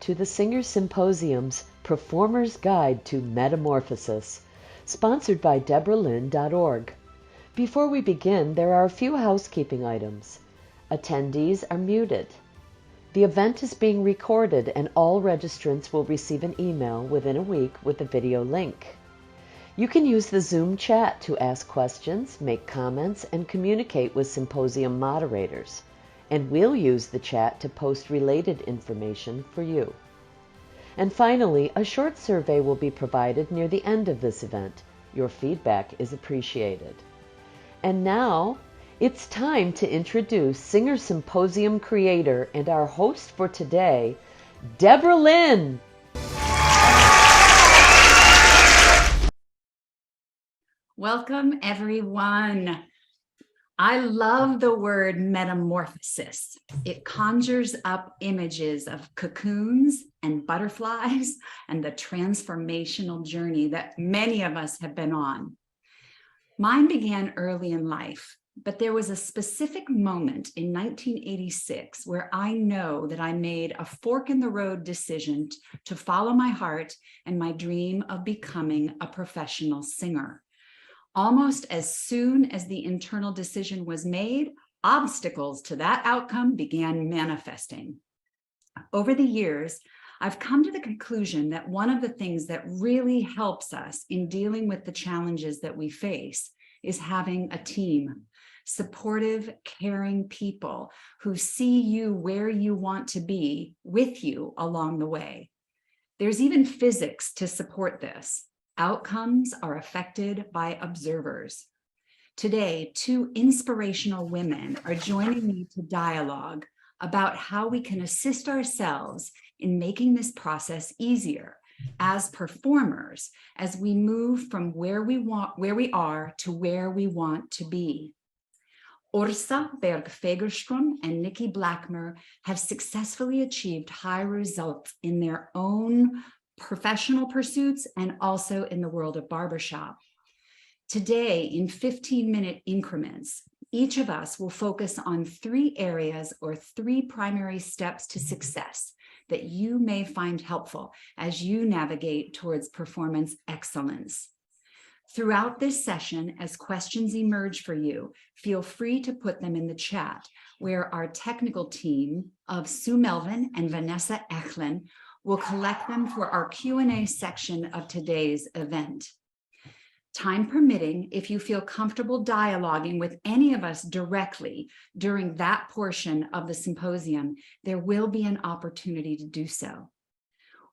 to the Singer Symposium's Performer's Guide to Metamorphosis, sponsored by DebraLynn.org. Before we begin, there are a few housekeeping items. Attendees are muted. The event is being recorded and all registrants will receive an email within a week with a video link. You can use the Zoom chat to ask questions, make comments, and communicate with symposium moderators. And we'll use the chat to post related information for you. And finally, a short survey will be provided near the end of this event. Your feedback is appreciated. And now, it's time to introduce Singer Symposium creator and our host for today, Debra Lynn. Welcome, everyone. I love the word metamorphosis. It conjures up images of cocoons and butterflies and the transformational journey that many of us have been on. Mine began early in life, but there was a specific moment in 1986 where I know that I made a fork-in-the-road decision to follow my heart and my dream of becoming a professional singer. Almost as soon as the internal decision was made, obstacles to that outcome began manifesting. Over the years, I've come to the conclusion that one of the things that really helps us in dealing with the challenges that we face is having a team, supportive, caring people who see you where you want to be with you along the way. There's even physics to support this. Outcomes are affected by observers. Today, two inspirational women are joining me to dialogue about how we can assist ourselves in making this process easier as performers as we move from where we are to where we want to be. Åsa Bergh Fagerström and Nikki Blackmer have successfully achieved high results in their own professional pursuits and also in the world of barbershop. Today, in 15-minute increments, each of us will focus on 3 areas or 3 primary steps to success that you may find helpful as you navigate towards performance excellence. Throughout this session, as questions emerge for you, feel free to put them in the chat, where our technical team of Sue Melvin and Vanessa Echlin will collect them for our Q&A section of today's event. Time permitting, if you feel comfortable dialoguing with any of us directly during that portion of the symposium, there will be an opportunity to do so.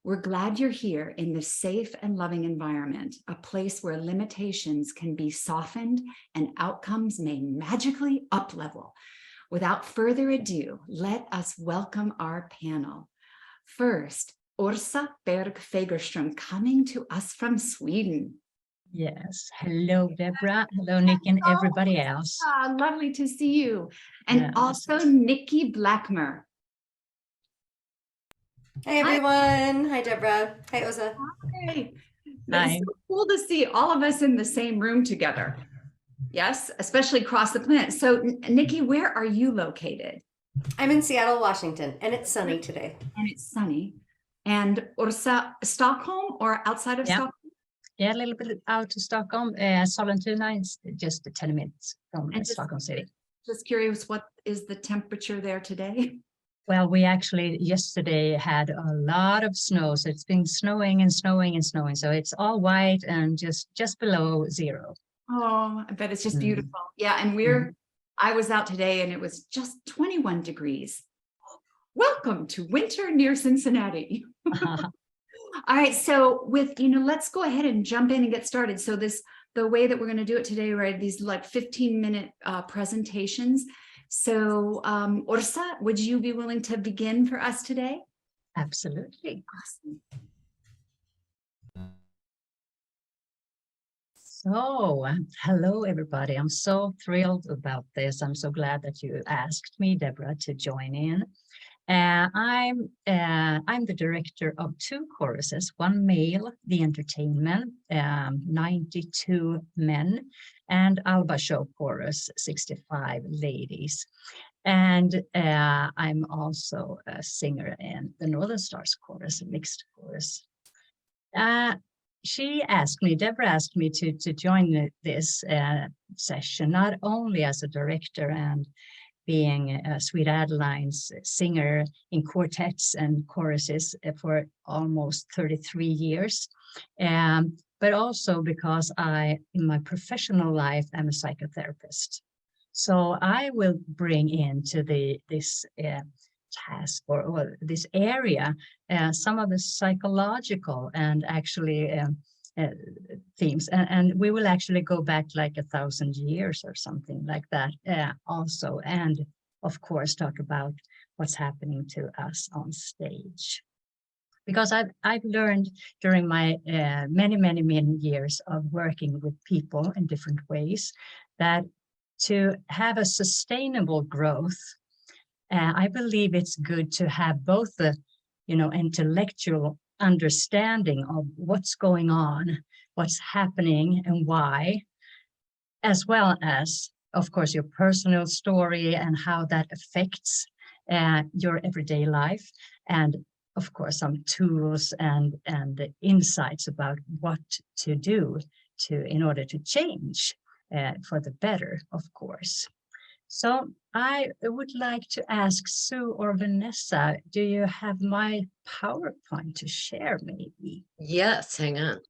We're glad you're here in this safe and loving environment, a place where limitations can be softened and outcomes may magically up-level. Without further ado, let us welcome our panel. First, Åsa Bergh Fagerström, coming to us from Sweden. Yes. Hello, Debra. Hello, Nick, and everybody else. Lovely to see you. And also Nikki Blackmer. Hi, everyone. Hi, Debra. Hi, Åsa. Hi. Hi. It's so cool to see all of us in the same room together. Yes, especially across the planet. So, Nikki, where are you located? I'm in Seattle, Washington, and it's sunny today. And it's sunny. And Åsa, Stockholm or outside of Stockholm? Yeah, a little bit out to Stockholm. Sollentuna is just 10 minutes from Stockholm City. Just curious, what is the temperature there today? Well, we actually yesterday had a lot of snow, so it's been snowing and snowing and snowing. So it's all white and just below 0. Oh, I bet it's just beautiful. Yeah, and I was out today and it was just 21 degrees. Welcome to winter near Cincinnati. All right, so let's go ahead and jump in and get started. So the way that we're going to do it today, right, these like 15-minute presentations. So Åsa, would you be willing to begin for us today? Absolutely. Awesome. So, hello, everybody. I'm so thrilled about this. I'm so glad that you asked me, Debra, to join in. I'm the director of 2 choruses, one male, The Entertainment, 92 men, and Alba Show Chorus, 65 ladies. And I'm also a singer in the Northern Stars Chorus, a mixed chorus. Debra asked me to join this session, not only as a director and being Sweet Adeline's singer in quartets and choruses for almost 33 years, but also because in my professional life, I'm a psychotherapist. So I will bring into this task or this area some of the psychological and actually themes, and we will actually go back like 1,000 years or something like that also, and of course talk about what's happening to us on stage, because I've learned during my many years of working with people in different ways that to have a sustainable growth, I believe it's good to have both the intellectual understanding of what's going on, what's happening and why, as well as, of course, your personal story and how that affects your everyday life, and of course some tools and insights about what to do in order to change for the better, of course. So I would like to ask Sue or Vanessa, do you have my PowerPoint to share maybe? Yes, hang on.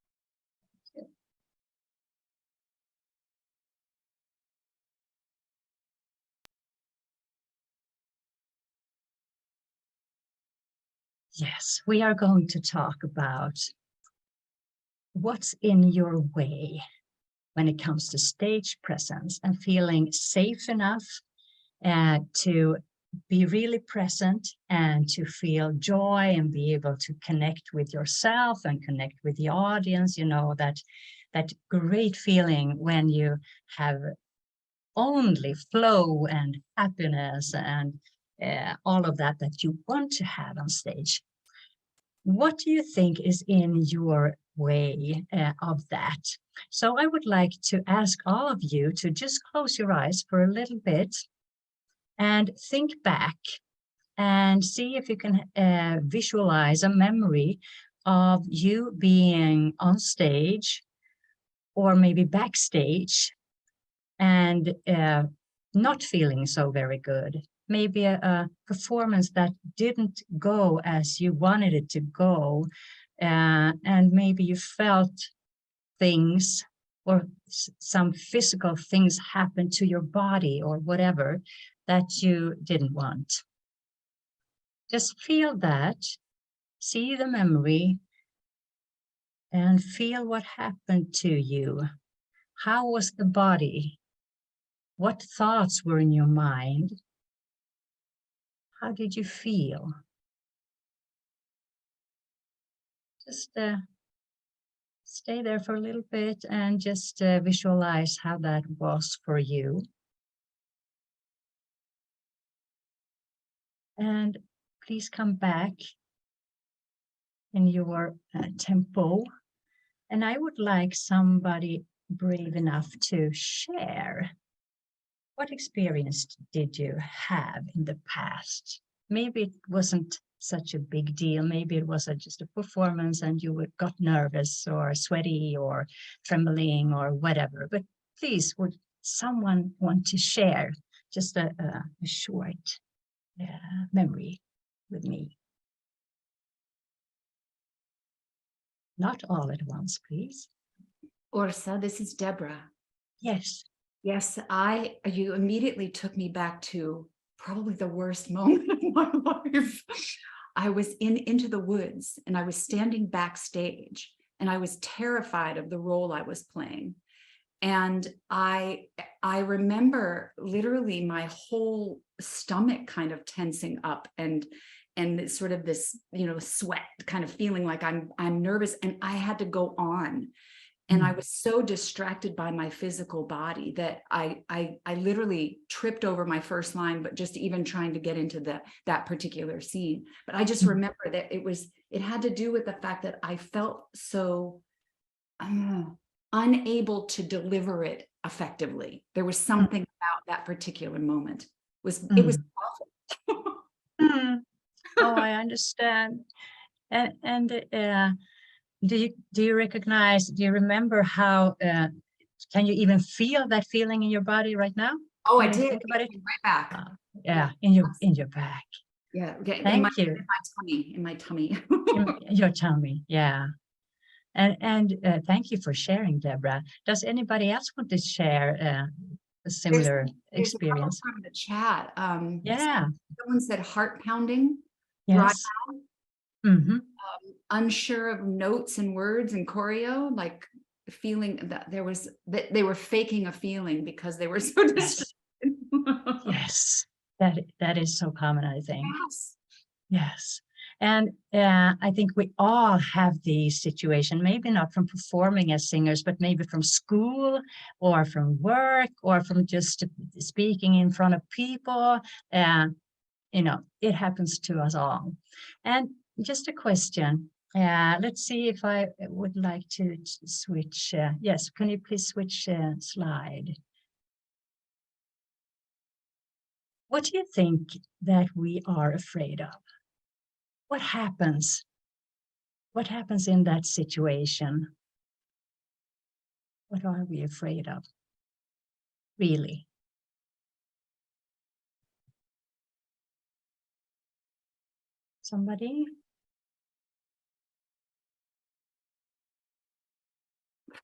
Yes, we are going to talk about what's in your way when it comes to stage presence and feeling safe enough to be really present and to feel joy and be able to connect with yourself and connect with the audience, that great feeling when you have only flow and happiness and all of that you want to have on stage. What do you think is in your way of that? So I would like to ask all of you to just close your eyes for a little bit and think back and see if you can visualize a memory of you being on stage or maybe backstage and not feeling so very good. Maybe a performance that didn't go as you wanted it to go. And maybe you felt things or some physical things happen to your body or whatever that you didn't want. Just feel that, see the memory, and feel what happened to you. How was the body? What thoughts were in your mind? How did you feel? Just stay there for a little bit and just visualize how that was for you. And please come back in your tempo. And I would like somebody brave enough to share. What experience did you have in the past? Maybe it wasn't such a big deal. Maybe it was just a performance and you got nervous or sweaty or trembling or whatever. But please, would someone want to share just a short memory with me? Not all at once, please. Åsa, this is Debra. Yes. Yes, you immediately took me back to probably the worst moment of my life. I was into the woods and I was standing backstage and I was terrified of the role I was playing. And I remember literally my whole stomach kind of tensing up and sort of this, sweat kind of feeling like I'm nervous, and I had to go on. And I was so distracted by my physical body that I literally tripped over my first line, but just even trying to get into that particular scene. But I just remember that it had to do with the fact that I felt so unable to deliver it effectively. There was something about that particular moment. It was awful. Oh, I understand. And do you recognize? Do you remember how? Can you even feel that feeling in your body right now? Oh, When I you did. think about it? Right back. Yeah, in your back. Yeah. Thank you. In my tummy. In your tummy. Yeah. And thank you for sharing, Debra. Does anybody else want to share a similar experience? A couple from the chat. Yeah. Someone said heart pounding. Yes. Unsure of notes and words and choreo, like feeling that they were faking a feeling because they were so distracted. Yes. That is so common, I think. Yes. And I think we all have these situations, maybe not from performing as singers, but maybe from school or from work or from just speaking in front of people. It happens to us all. And just a question. Let's see if I would like to switch. Yes, can you please switch slide? What do you think that we are afraid of? What happens? What happens in that situation? What are we afraid of? Really? Somebody?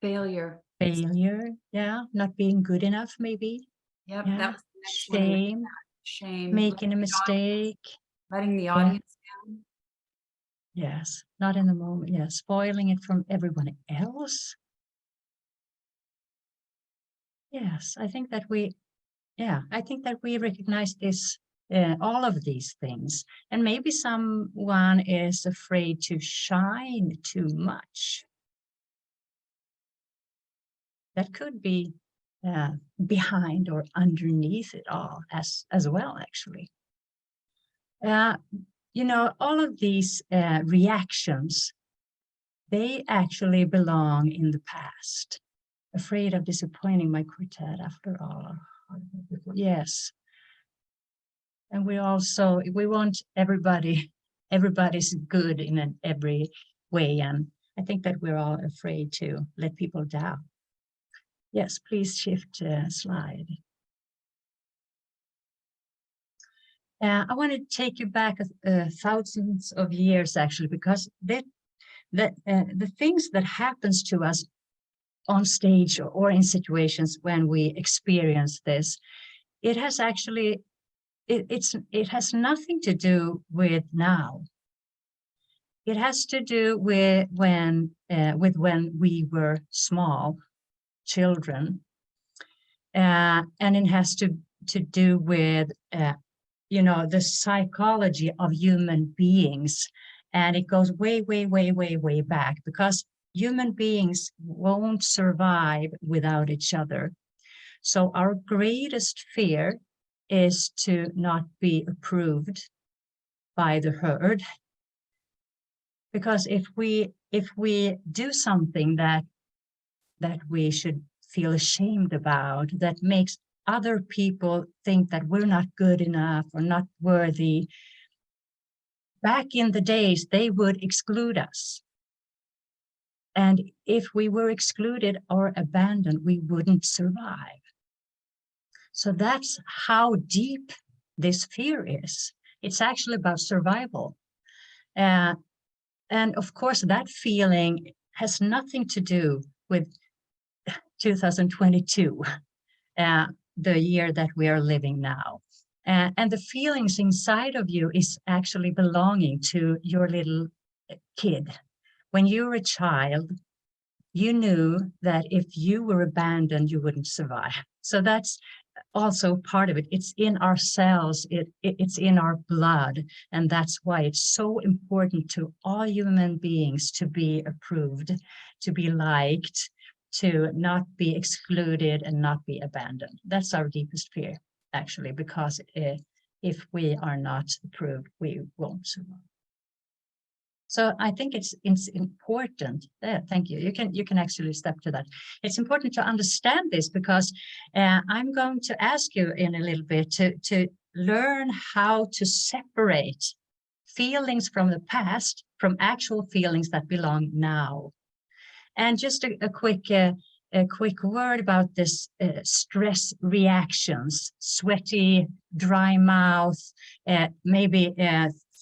Failure. Failure, yeah. Not being good enough, maybe. Yep. Yeah. That was the next Shame. one. Shame. Making a mistake. Letting the audience down. Yes. Not in the moment. Yeah. Spoiling it from everyone else. Yes. I think that we recognize this, all of these things. And maybe someone is afraid to shine too much. That could be behind or underneath it all as well, actually. All of these reactions, they actually belong in the past. Afraid of disappointing my quartet after all. Yes. And we want everybody's good in every way. And I think that we're all afraid to let people down. Yes, please shift slide. I want to take you back thousands of years, actually, because the things that happens to us on stage or in situations when we experience this, it has actually, it has nothing to do with now. It has to do with when we were small children, and it has to do with the psychology of human beings, and it goes way back, because human beings won't survive without each other. So our greatest fear is to not be approved by the herd, because if we do something that we should feel ashamed about, that makes other people think that we're not good enough or not worthy, back in the days, they would exclude us. And if we were excluded or abandoned, we wouldn't survive. So that's how deep this fear is. It's actually about survival. And of course, that feeling has nothing to do with 2022, the year that we are living now. And the feelings inside of you is actually belonging to your little kid. When you were a child, you knew that if you were abandoned, you wouldn't survive. So that's also part of it. It's in our cells, it's in our blood. And that's why it's so important to all human beings to be approved, to be liked, to not be excluded and not be abandoned. That's our deepest fear, actually, because if we are not approved, we won't survive. So I think it's important. Thank you. You can actually step to that. It's important to understand this because I'm going to ask you in a little bit to learn how to separate feelings from the past from actual feelings that belong now. And just a quick word about this stress reactions: sweaty, dry mouth, maybe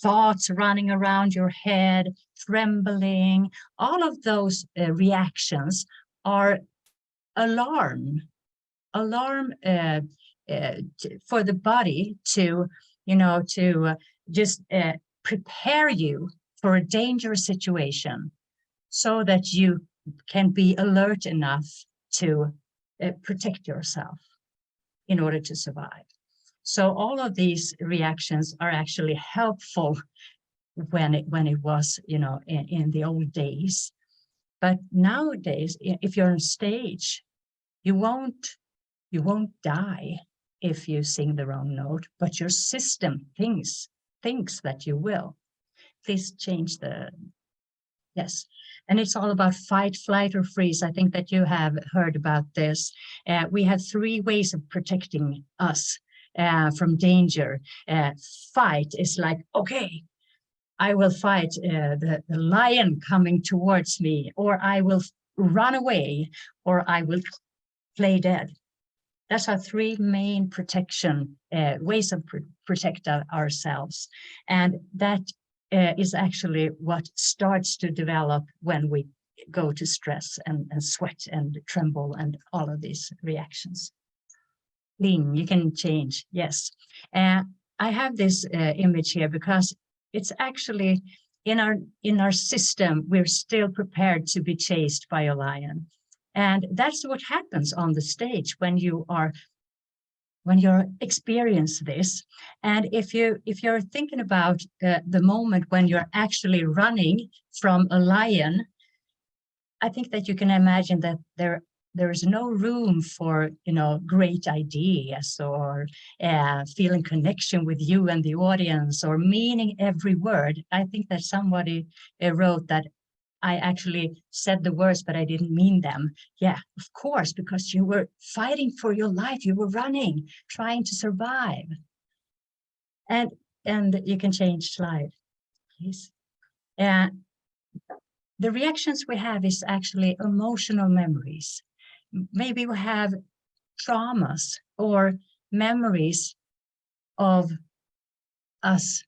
thoughts running around your head, trembling. All of those reactions are alarm for the body to, just prepare you for a dangerous situation so that you can be alert enough to protect yourself in order to survive. So all of these reactions are actually helpful when it was, in the old days. But nowadays, if you're on stage, you won't die if you sing the wrong note, but your system thinks that you will. Please change the, yes. And it's all about fight, flight, or freeze. I think that you have heard about this. We have 3 ways of protecting us from danger. Fight is like, okay, I will fight the lion coming towards me, or I will run away, or I will play dead. That's our 3 main protection ways of protect ourselves. And that is actually what starts to develop when we go to stress and sweat and tremble and all of these reactions. Lynn, you can change, yes. I have this image here because it's actually in our system, we're still prepared to be chased by a lion. And that's what happens on the stage when you experience this. And if you're thinking about the moment when you're actually running from a lion, I think that you can imagine that there is no room for, great ideas or feeling connection with you and the audience or meaning every word. I think that somebody wrote that I actually said the words, but I didn't mean them. Yeah, of course, because you were fighting for your life. You were running, trying to survive. And you can change slide, please. The reactions we have is actually emotional memories. Maybe we have traumas or memories of us,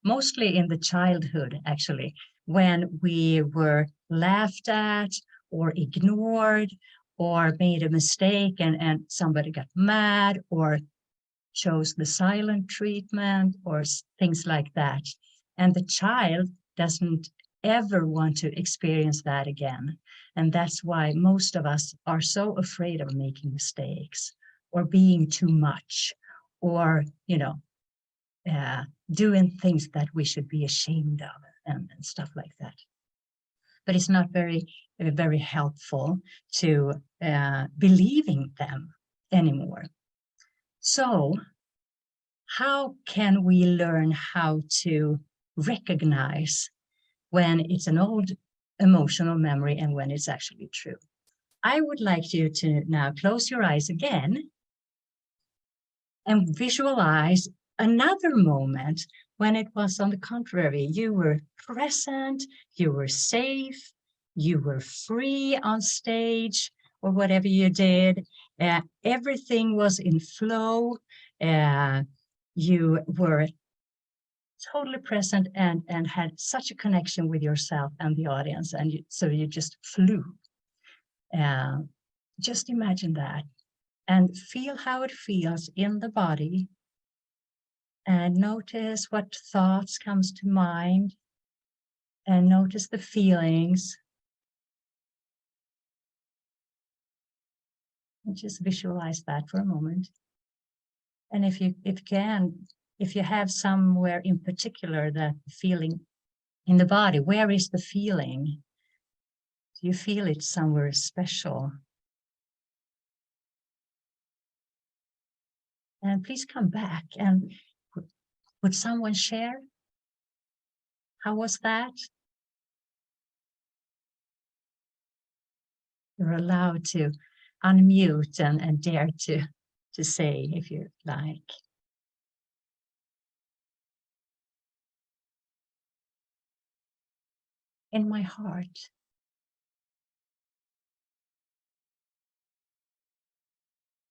mostly in the childhood, actually, when we were laughed at or ignored or made a mistake and somebody got mad or chose the silent treatment or things like that. And the child doesn't ever want to experience that again. And that's why most of us are so afraid of making mistakes or being too much or, doing things that we should be ashamed of and stuff like that. But it's not very, very helpful to believing them anymore. So how can we learn how to recognize when it's an old emotional memory and when it's actually true? I would like you to now close your eyes again and visualize another moment when it was on the contrary. You were present, you were safe, you were free on stage or whatever you did. Everything was in flow. You were totally present and had such a connection with yourself and the audience. And so you just flew. Just imagine that and feel how it feels in the body. And notice what thoughts comes to mind and notice the feelings. And just visualize that for a moment. And if you have somewhere in particular that feeling in the body, where is the feeling? Do you feel it somewhere special? And please come back, and would someone share? How was that? You're allowed to unmute and dare to say if you like. In my heart.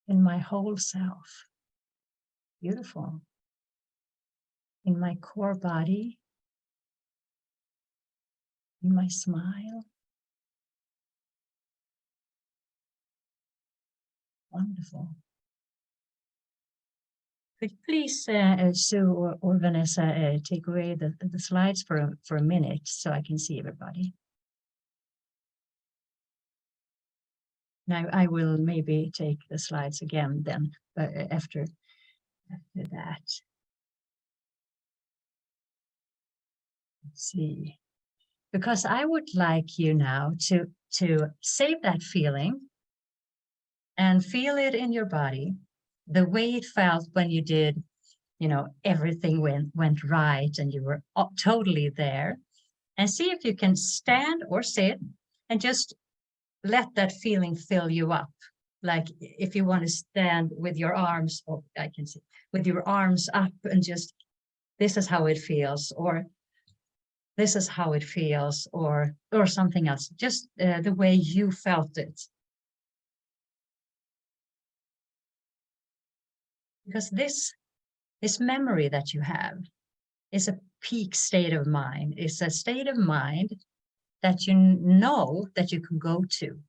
In my whole self. Beautiful. In my core body. In my smile. Wonderful. Could you please, Sue or Vanessa, take away the slides for a minute so I can see everybody. Now I will maybe take the slides again then after that. Let's see. Because I would like you now to save that feeling and feel it in your body, the way it felt when you did, you know, everything went right and you were totally there, and see if you can stand or sit and just let that feeling fill you up. Like if you want to stand with your arms, oh, I can see, with your arms up and just, this is how it feels, or this is how it feels, or something else, just the way you felt it. Because this memory that you have is a peak state of mind. It's a state of mind that you know that you can go to.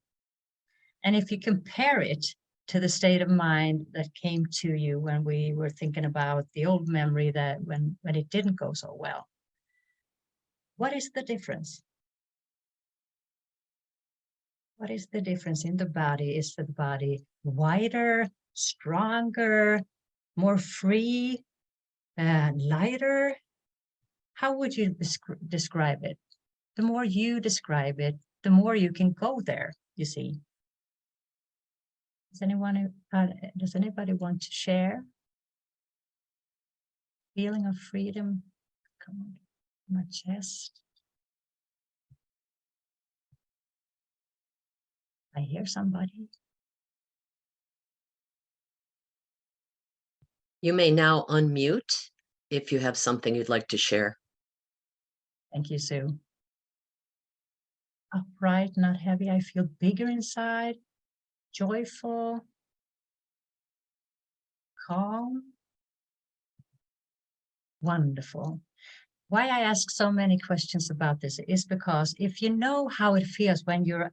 And if you compare it to the state of mind that came to you when we were thinking about the old memory that when it didn't go so well, what is the difference? What is the difference in the body? Is the body wider, stronger, more free, lighter? How would you describe it? The more you describe it, the more you can go there, you see. Does anybody want to share? Feeling of freedom, come on, my chest. I hear somebody. You may now unmute if you have something you'd like to share. Thank you, Sue. Upright, not heavy. I feel bigger inside, joyful, calm. Wonderful. Why I ask so many questions about this is because if you know how it feels when you're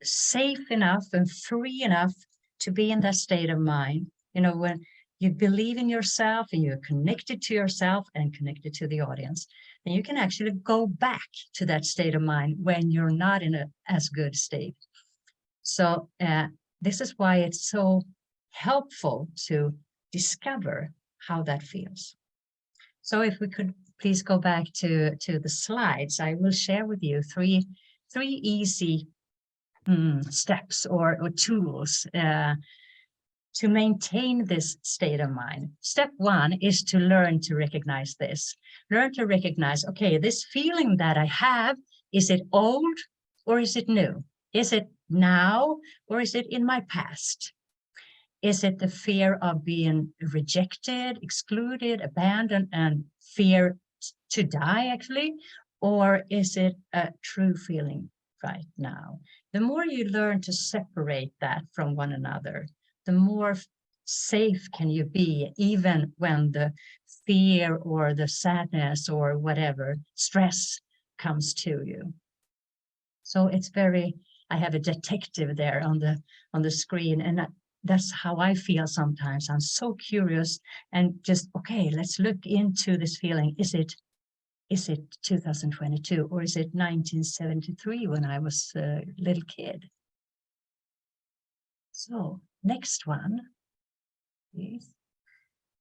safe enough and free enough to be in that state of mind, you know, when you believe in yourself and you're connected to yourself and connected to the audience, then you can actually go back to that state of mind when you're not in a as good state. So this is why it's so helpful to discover how that feels. So if we could please go back to the slides, I will share with you three easy steps or tools to maintain this state of mind. Step one is to learn to recognize this. Learn to recognize, okay, this feeling that I have, is it old or is it new? Is it now or is it in my past? Is it the fear of being rejected, excluded, abandoned, and fear to die actually? Or is it a true feeling right now? The more you learn to separate that from one another, the more safe can you be, even when the fear or the sadness or whatever stress comes to you. So it's very, I have a detective there on the screen, and that's how I feel sometimes. I'm so curious and just, okay, let's look into this feeling. Is it 2022 or is it 1973 when I was a little kid? So next one, please.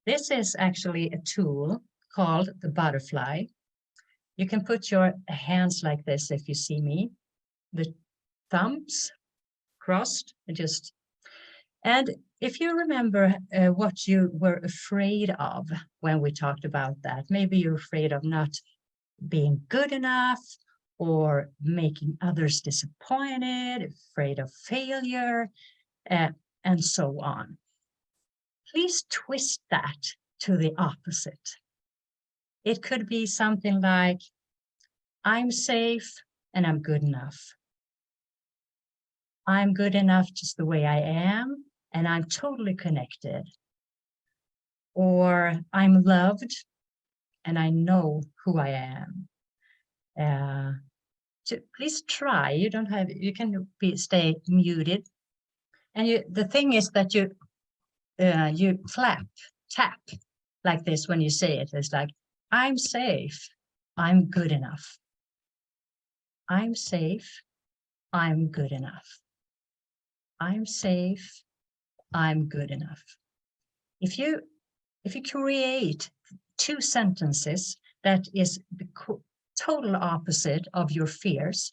This is actually a tool called the butterfly. You can put your hands like this if you see me. The thumbs crossed, and if you remember what you were afraid of when we talked about that, maybe you're afraid of not being good enough or making others disappointed, afraid of failure, and so on. Please twist that to the opposite. It could be something like, I'm safe and I'm good enough. I'm good enough just the way I am, and I'm totally connected. Or I'm loved and I know who I am. Please try. You can stay muted. And the thing is that you tap like this when you say it. It's like, I'm safe, I'm good enough. I'm safe, I'm good enough. I'm safe, I'm good enough. If you create two sentences that is the total opposite of your fears,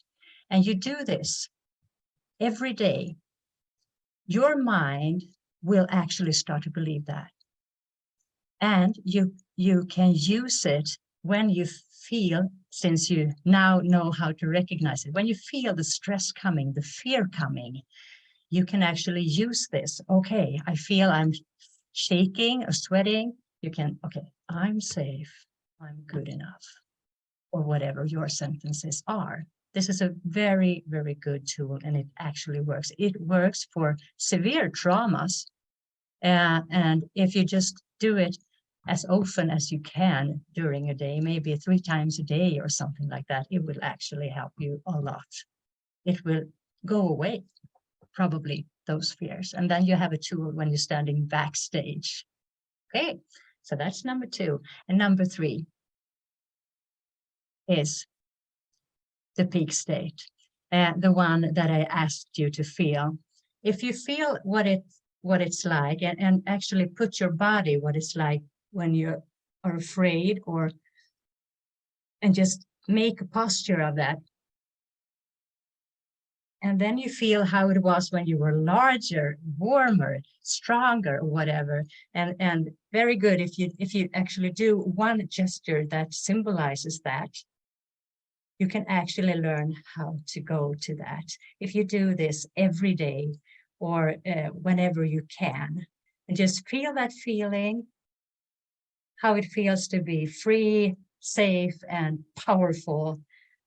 and you do this every day, your mind will actually start to believe that. And you can use it when you feel, since you now know how to recognize it, when you feel the stress coming, the fear coming, you can actually use this. Okay, I feel I'm shaking or sweating. You can, okay, I'm safe, I'm good enough, or whatever your sentences are. This is a very, very good tool, and it actually works. It works for severe traumas. And if you just do it as often as you can during a day, maybe 3 times a day or something like that, it will actually help you a lot. It will go away, probably, those fears. And then you have a tool when you're standing backstage. Okay, so that's number 2. And number 3 is the peak state, the one that I asked you to feel. If you feel what it's like, and actually put your body what it's like when you are afraid, and just make a posture of that. And then you feel how it was when you were larger, warmer, stronger, or whatever. And very good if you actually do one gesture that symbolizes that, you can actually learn how to go to that. If you do this every day or whenever you can, and just feel that feeling, how it feels to be free, safe, and powerful,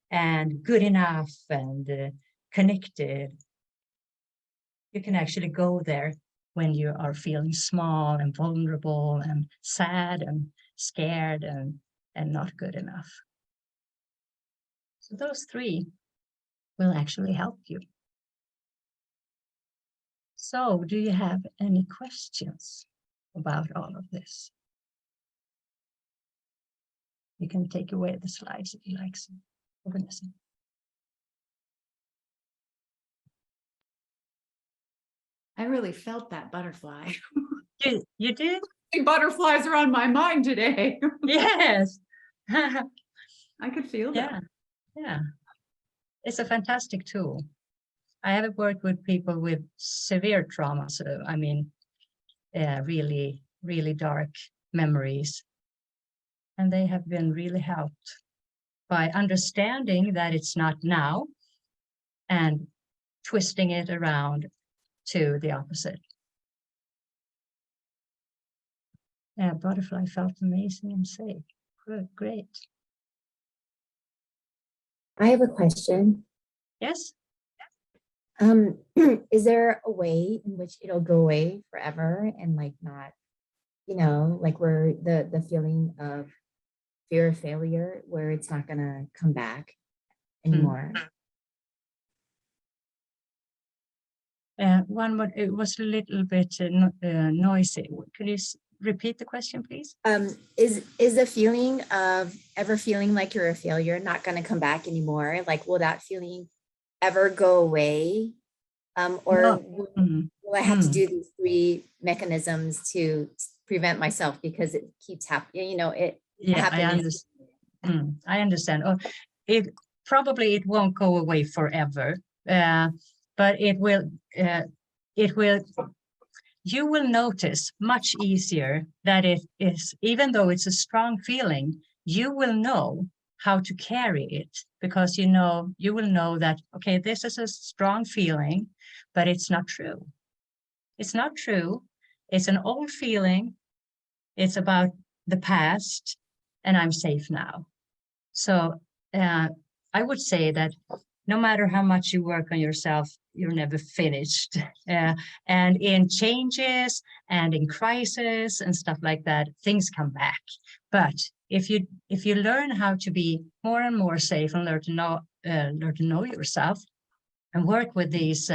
and good enough, and connected. You can actually go there when you are feeling small and vulnerable and sad and scared and not good enough. So those 3 will actually help you. So do you have any questions about all of this? You can take away the slides if you like. I really felt that butterfly. You did? Butterflies are on my mind today. Yes. I could feel that. Yeah. It's a fantastic tool. I have worked with people with severe trauma. So, I mean, really, really dark memories. And they have been really helped by understanding that it's not now and twisting it around to the opposite. Butterfly felt amazing and safe. Good, great. I have a question. Yes. Is there a way in which it'll go away forever and like not, like where the feeling of fear of failure, where it's not gonna come back anymore? One more, it was a little bit noisy. Could you repeat the question, please? Is the feeling of ever feeling like you're a failure not gonna come back anymore? Like, will that feeling ever go away? Will I have to do these 3 mechanisms to prevent myself because it keeps happening? I understand. Oh, it won't go away forever. but it will, you will notice much easier that it is, even though it's a strong feeling, you will know how to carry it, because you will know that, okay, this is a strong feeling, but it's not true. It's not true. It's an old feeling. It's about the past, and I'm safe now. So I would say that no matter how much you work on yourself, you're never finished. And in changes and in crisis and stuff like that, things come back. But if you learn how to be more and more safe and learn to know yourself and work with these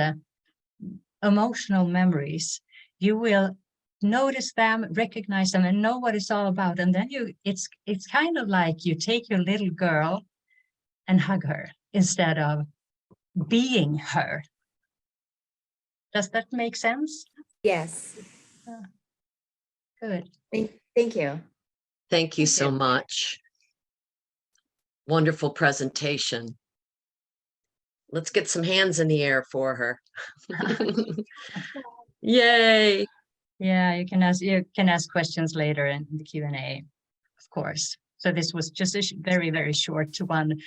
emotional memories, you will notice them, recognize them, and know what it's all about. And then it's kind of like you take your little girl and hug her instead of being her. Does that make sense? Yes. Good. Thank you. Thank you so much. Wonderful presentation. Let's get some hands in the air for her. Yay. Yeah, you can ask questions later in the Q&A, of course. So this was just a very, very short one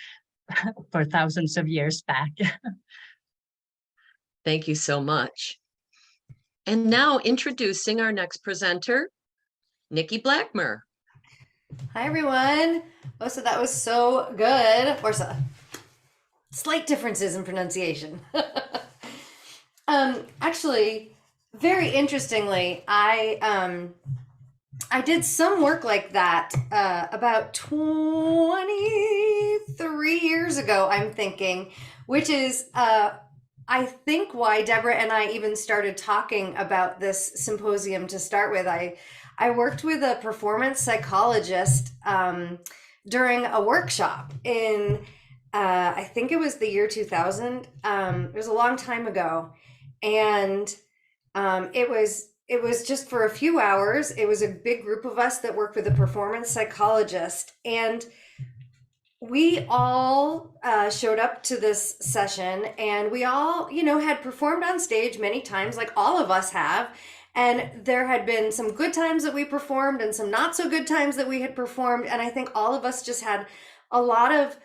for thousands of years back. Thank you so much. And now introducing our next presenter, Nikki Blackmer. Hi, everyone. Åsa, that was so good. Åsa, slight differences in pronunciation. Actually, very interestingly, I did some work like that about 23 years ago, I'm thinking, which is I think why Debra and I even started talking about this symposium to start with. I worked with a performance psychologist during a workshop in, I think it was the year 2000. It was a long time ago. And it was just for a few hours. It was a big group of us that worked with a performance psychologist. And we all showed up to this session, and we all, had performed on stage many times, like all of us have. And there had been some good times that we performed and some not so good times that we had performed. And I think all of us just had a lot of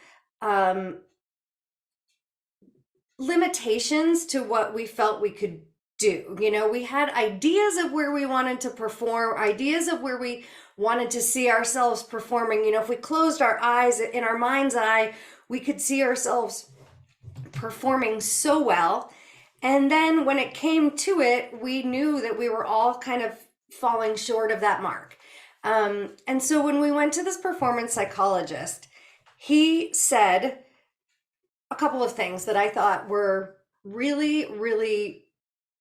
limitations to what we felt we could do. We had ideas of where we wanted to perform, ideas of where we wanted to see ourselves performing. If we closed our eyes, in our mind's eye, we could see ourselves performing so well. And then when it came to it, we knew that we were all kind of falling short of that mark. And so when we went to this performance psychologist, he said a couple of things that I thought were really, really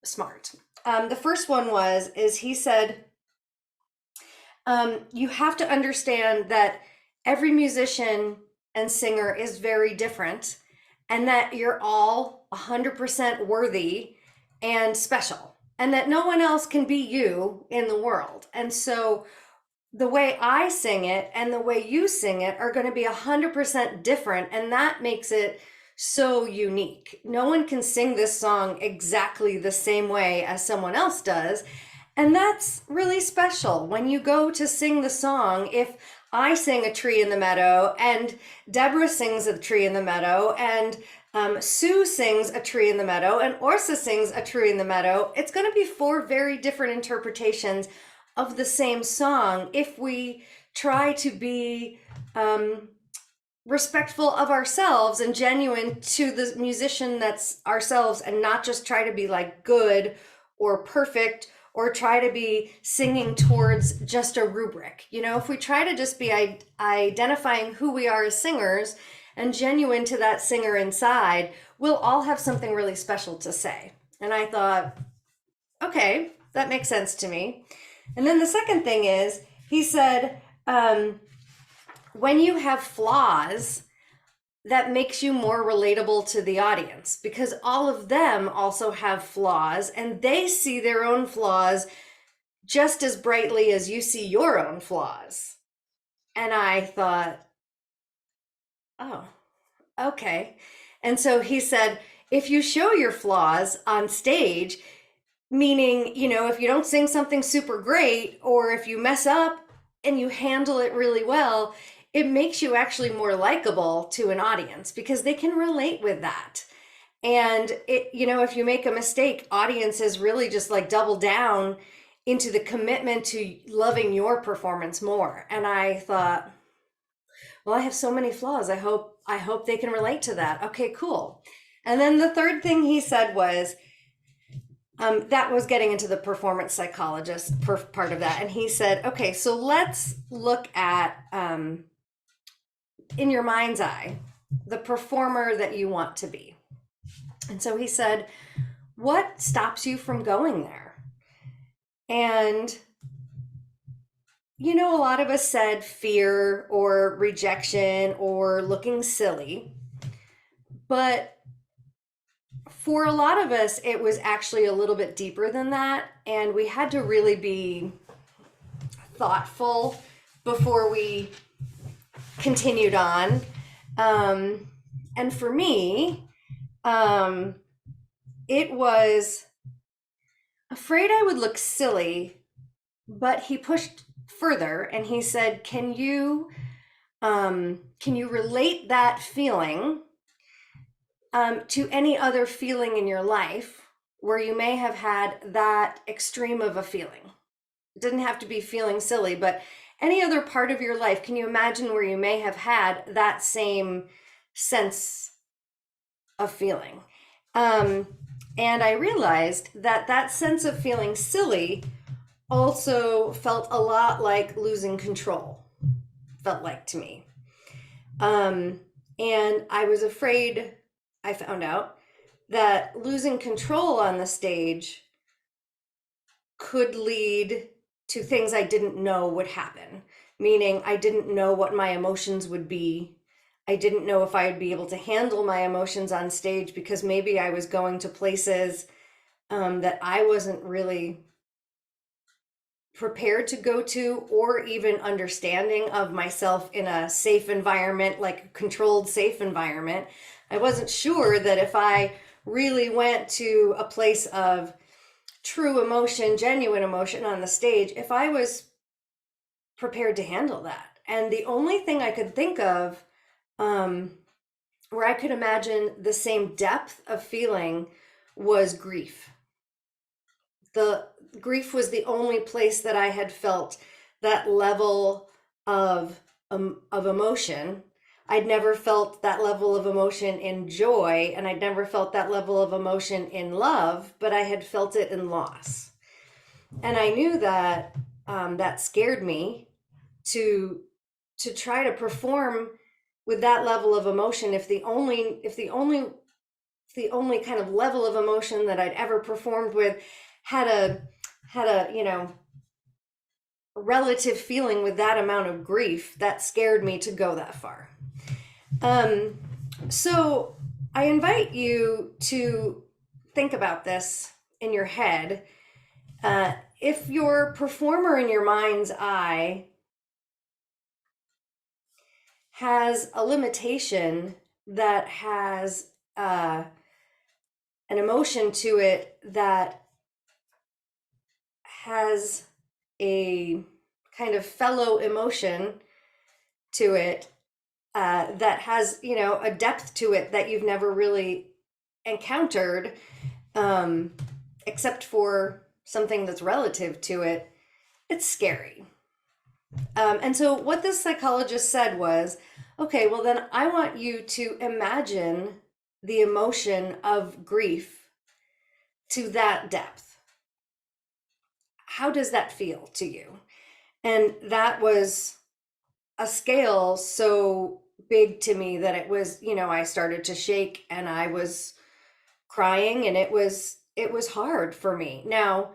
smart. The first one is he said, you have to understand that every musician and singer is very different, and that you're all 100% worthy and special, and that no one else can be you in the world. And so the way I sing it and the way you sing it are going to be 100% different, and that makes it so unique. No one can sing this song exactly the same way as someone else does. And that's really special. When you go to sing the song, if I sing A Tree in the Meadow and Debra sings A Tree in the Meadow and Sue sings A Tree in the Meadow and Åsa sings A Tree in the Meadow, it's going to be 4 very different interpretations of the same song if we try to be respectful of ourselves and genuine to the musician that's ourselves, and not just try to be like good or perfect or try to be singing towards just a rubric. If we try to just be identifying who we are as singers and genuine to that singer inside, we'll all have something really special to say. And I thought, okay, that makes sense to me. And then the second thing is, he said, when you have flaws, that makes you more relatable to the audience, because all of them also have flaws, and they see their own flaws just as brightly as you see your own flaws. And I thought, oh, okay. And so he said, if you show your flaws on stage, meaning, you know, if you don't sing something super great, or if you mess up and you handle it really well, it makes you actually more likable to an audience because they can relate with that. And it, you know, if you make a mistake, audiences really just like double down into the commitment to loving your performance more. And I thought, well, I have so many flaws. I hope they can relate to that. Okay, cool. And then the third thing he said was, that was getting into the performance psychologist part of that. And he said, okay, so let's look at, in your mind's eye, the performer that you want to be. And so he said, what stops you from going there? And, you know, a lot of us said fear or rejection or looking silly. But for a lot of us, it was actually a little bit deeper than that. And we had to really be thoughtful before we continued on. And for me, it was afraid I would look silly, but he pushed further and he said, can you relate that feeling to any other feeling in your life where you may have had that extreme of a feeling? It didn't have to be feeling silly, but any other part of your life. Can you imagine where you may have had that same sense of feeling? And I realized that that sense of feeling silly also felt a lot like losing control, felt like to me. And I was afraid, I found out, that losing control on the stage could lead to things I didn't know would happen, meaning I didn't know what my emotions would be. I didn't know if I would be able to handle my emotions on stage because maybe I was going to places that I wasn't really prepared to go to, or even understanding of myself in a safe environment, like a controlled, safe environment. I wasn't sure that if I really went to a place of true emotion, genuine emotion on the stage, if I was prepared to handle that. And the only thing I could think of where I could imagine the same depth of feeling was grief. The grief was the only place that I had felt that level of emotion. I'd never felt that level of emotion in joy, and I'd never felt that level of emotion in love, but I had felt it in loss. And I knew that that scared me to try to perform with that level of emotion if the only kind of level of emotion that I'd ever performed with had a you know, relative feeling with that amount of grief. That scared me to go that far. So I invite you to think about this in your head. If your performer in your mind's eye has a limitation that has an emotion to it that has a kind of fellow emotion to it, that has, you know, a depth to it that you've never really encountered, except for something that's relative to it, it's scary. And so what this psychologist said was, okay, well then I want you to imagine the emotion of grief to that depth. How does that feel to you? And that was a scale so big to me that it was, you know, I started to shake and I was crying, and it was hard for me. Now,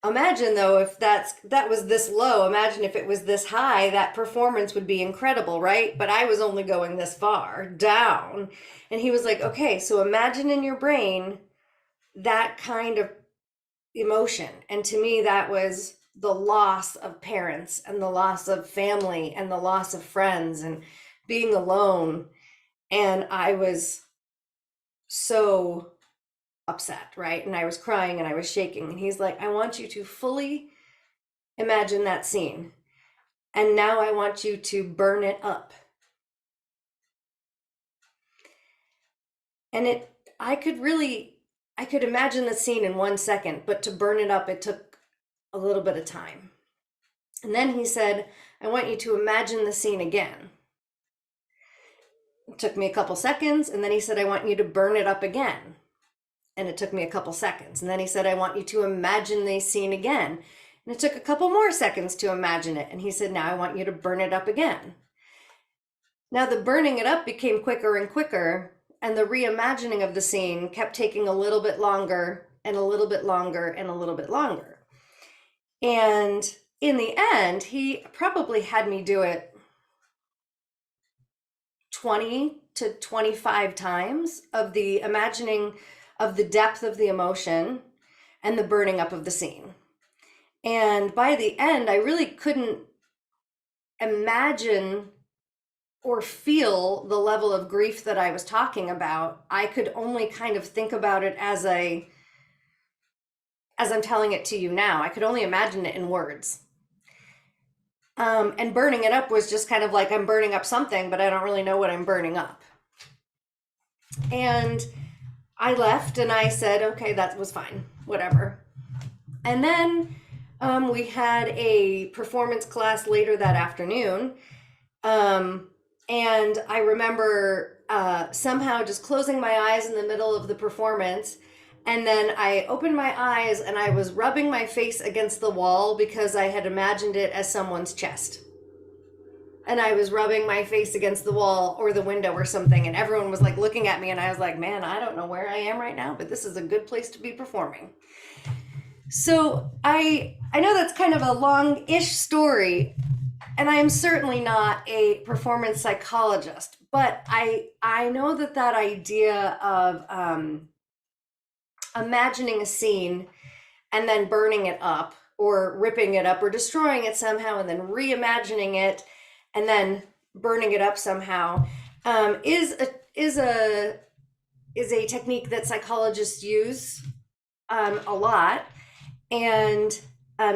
imagine though, if that was this low, imagine if it was this high, that performance would be incredible, right? But I was only going this far down. And he was like, okay, so imagine in your brain that kind of emotion. And to me, that was the loss of parents and the loss of family and the loss of friends and being alone. And I was so upset, right? And I was crying and I was shaking. And he's like, I want you to fully imagine that scene. And now I want you to burn it up. And I could imagine the scene in 1 second, but to burn it up, it took a little bit of time. And then he said, I want you to imagine the scene again. It took me a couple seconds. And then he said, I want you to burn it up again. And it took me a couple seconds. And then he said, I want you to imagine the scene again. And it took a couple more seconds to imagine it. And he said, now I want you to burn it up again. Now the burning it up became quicker and quicker. And the reimagining of the scene kept taking a little bit longer and a little bit longer and a little bit longer. And in the end, he probably had me do it 20 to 25 times of the imagining of the depth of the emotion and the burning up of the scene. And by the end, I really couldn't imagine or feel the level of grief that I was talking about. I could only kind of think about it as I'm telling it to you now. I could only imagine it in words. And burning it up was just kind of like I'm burning up something, but I don't really know what I'm burning up. And I left and I said, okay, that was fine, whatever. And then we had a performance class later that afternoon. And I remember somehow just closing my eyes in the middle of the performance. And then I opened my eyes and I was rubbing my face against the wall because I had imagined it as someone's chest. And I was rubbing my face against the wall or the window or something. And everyone was like looking at me and I was like, man, I don't know where I am right now, but this is a good place to be performing. So I know that's kind of a long-ish story, and I am certainly not a performance psychologist, but I know that idea of imagining a scene and then burning it up or ripping it up or destroying it somehow and then reimagining it and then burning it up somehow is a technique that psychologists use a lot. And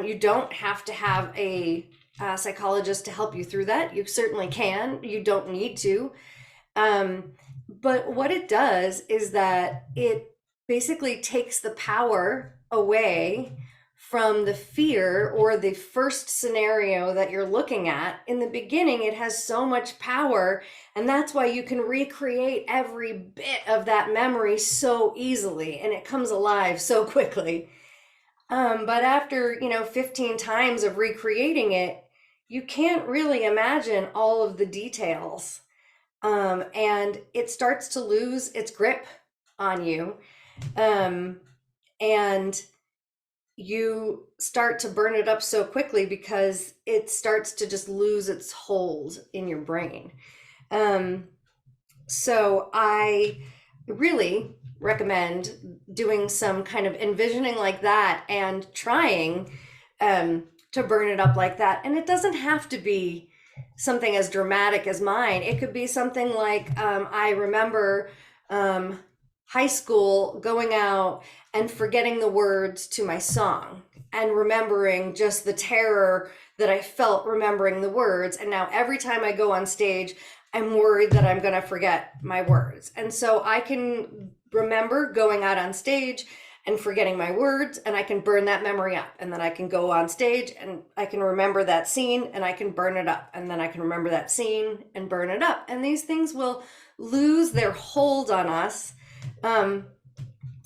you don't have to have a psychologist to help you through that. You certainly can. You don't need to. But what it does is that it basically takes the power away from the fear or the first scenario that you're looking at. In the beginning, it has so much power, and that's why you can recreate every bit of that memory so easily, and it comes alive so quickly. But after, 15 times of recreating it, you can't really imagine all of the details. And it starts to lose its grip on you. And you start to burn it up so quickly because it starts to just lose its hold in your brain. So I really recommend doing some kind of envisioning like that and trying to burn it up like that. And it doesn't have to be something as dramatic as mine. It could be something like I remember high school going out and forgetting the words to my song and remembering just the terror that I felt remembering the words. And now every time I go on stage, I'm worried that I'm going to forget my words. And so I can remember going out on stage and forgetting my words, and I can burn that memory up. And then I can go on stage and I can remember that scene and I can burn it up. And then I can remember that scene and burn it up. And these things will lose their hold on us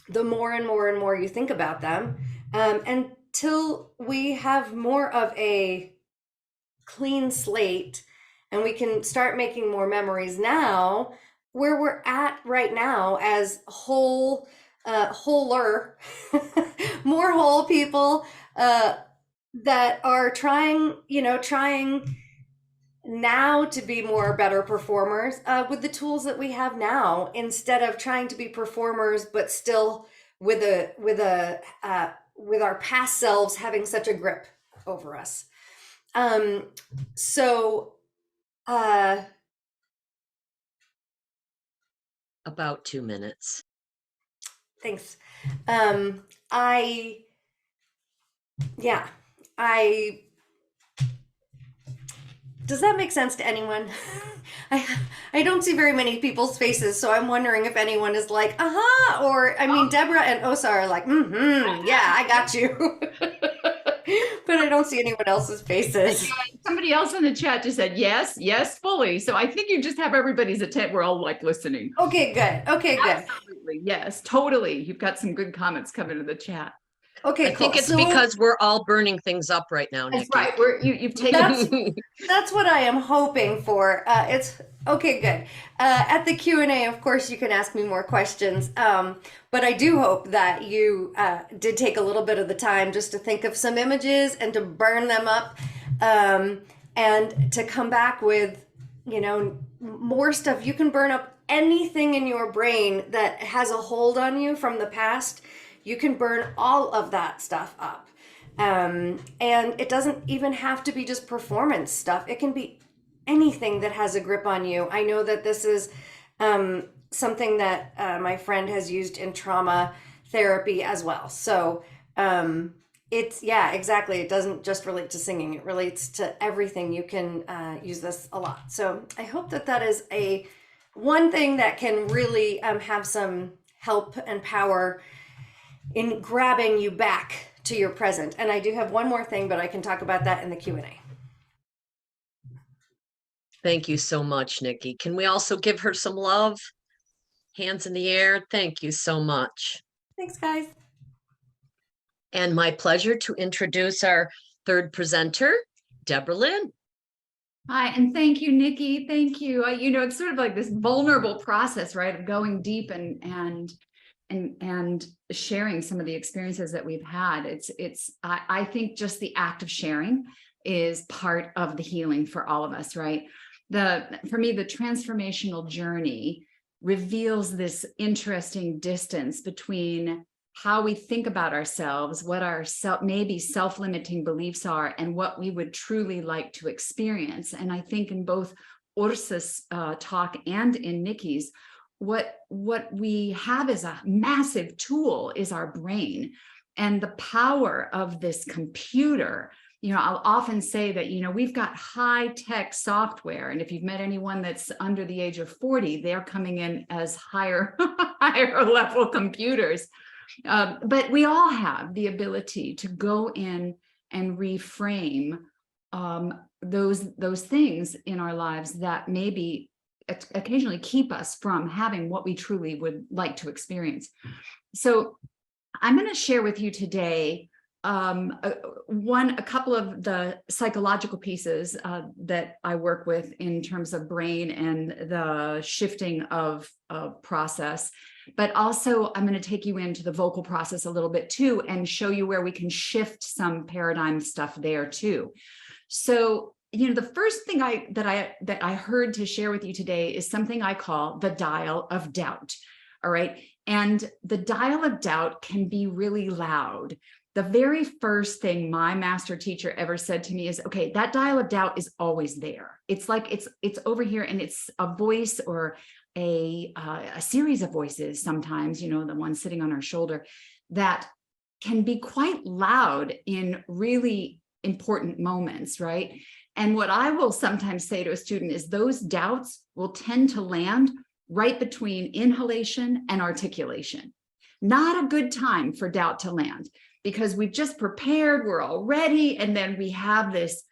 the more and more and more you think about them, until we have more of a clean slate and we can start making more memories now where we're at right now as wholer, more whole people that are trying now to be more better performers with the tools that we have now, instead of trying to be performers but still with our past selves having such a grip over us. About 2 minutes. Thanks. I does that make sense to anyone? I don't see very many people's faces, so I'm wondering if anyone is like, aha, or I mean, Debra and Åsa are like, yeah, I got you. But I don't see anyone else's faces. Somebody else in the chat just said, yes, fully. So I think you just have everybody's attention. We're all like listening. Okay, good. Okay, good. Absolutely. Yes, totally. You've got some good comments coming to the chat. Okay, I think it's because we're all burning things up right now, Nikki. That's right. You've taken that's what I am hoping for. It's okay, good. At the Q&A, of course, you can ask me more questions. But I do hope that you did take a little bit of the time just to think of some images and to burn them up, and to come back with, more stuff. You can burn up anything in your brain that has a hold on you from the past. You can burn all of that stuff up. And it doesn't even have to be just performance stuff. It can be anything that has a grip on you. I know that this is something that my friend has used in trauma therapy as well. So it's, yeah, exactly. It doesn't just relate to singing. It relates to everything. You can use this a lot. So I hope that that is one thing that can really have some help and power in grabbing you back to your present. And I do have one more thing, but I can talk about that in the Q&A. Thank you so much, Nikki. Can we also give her some love? Hands in the air. Thank you so much. Thanks, guys. And my pleasure to introduce our third presenter, Debra Lynn. Hi, and thank you, Nikki. Thank you. It's sort of like this vulnerable process, right, of going deep and sharing some of the experiences that we've had. I think just the act of sharing is part of the healing for all of us, right? For me, the transformational journey reveals this interesting distance between how we think about ourselves, what our maybe self-limiting beliefs are, and what we would truly like to experience. And I think in both Åsa's talk and in Nikki's, what we have as a massive tool is our brain and the power of this computer. I'll often say that, we've got high-tech software, and if you've met anyone that's under the age of 40, they're coming in as higher level computers. But we all have the ability to go in and reframe those things in our lives that maybe occasionally keep us from having what we truly would like to experience. So I'm going to share with you today a couple of the psychological pieces that I work with in terms of brain and the shifting of process. But also I'm going to take you into the vocal process a little bit too, and show you where we can shift some paradigm stuff there too. So, the first thing that I heard to share with you today is something I call the dial of doubt. All right. And the dial of doubt can be really loud. The very first thing my master teacher ever said to me is, okay, that dial of doubt is always there. It's like it's over here, and it's a voice or a series of voices sometimes, the one sitting on our shoulder, that can be quite loud in really important moments, right? And what I will sometimes say to a student is those doubts will tend to land right between inhalation and articulation. Not a good time for doubt to land, because we've just prepared, we're all ready, and then we have this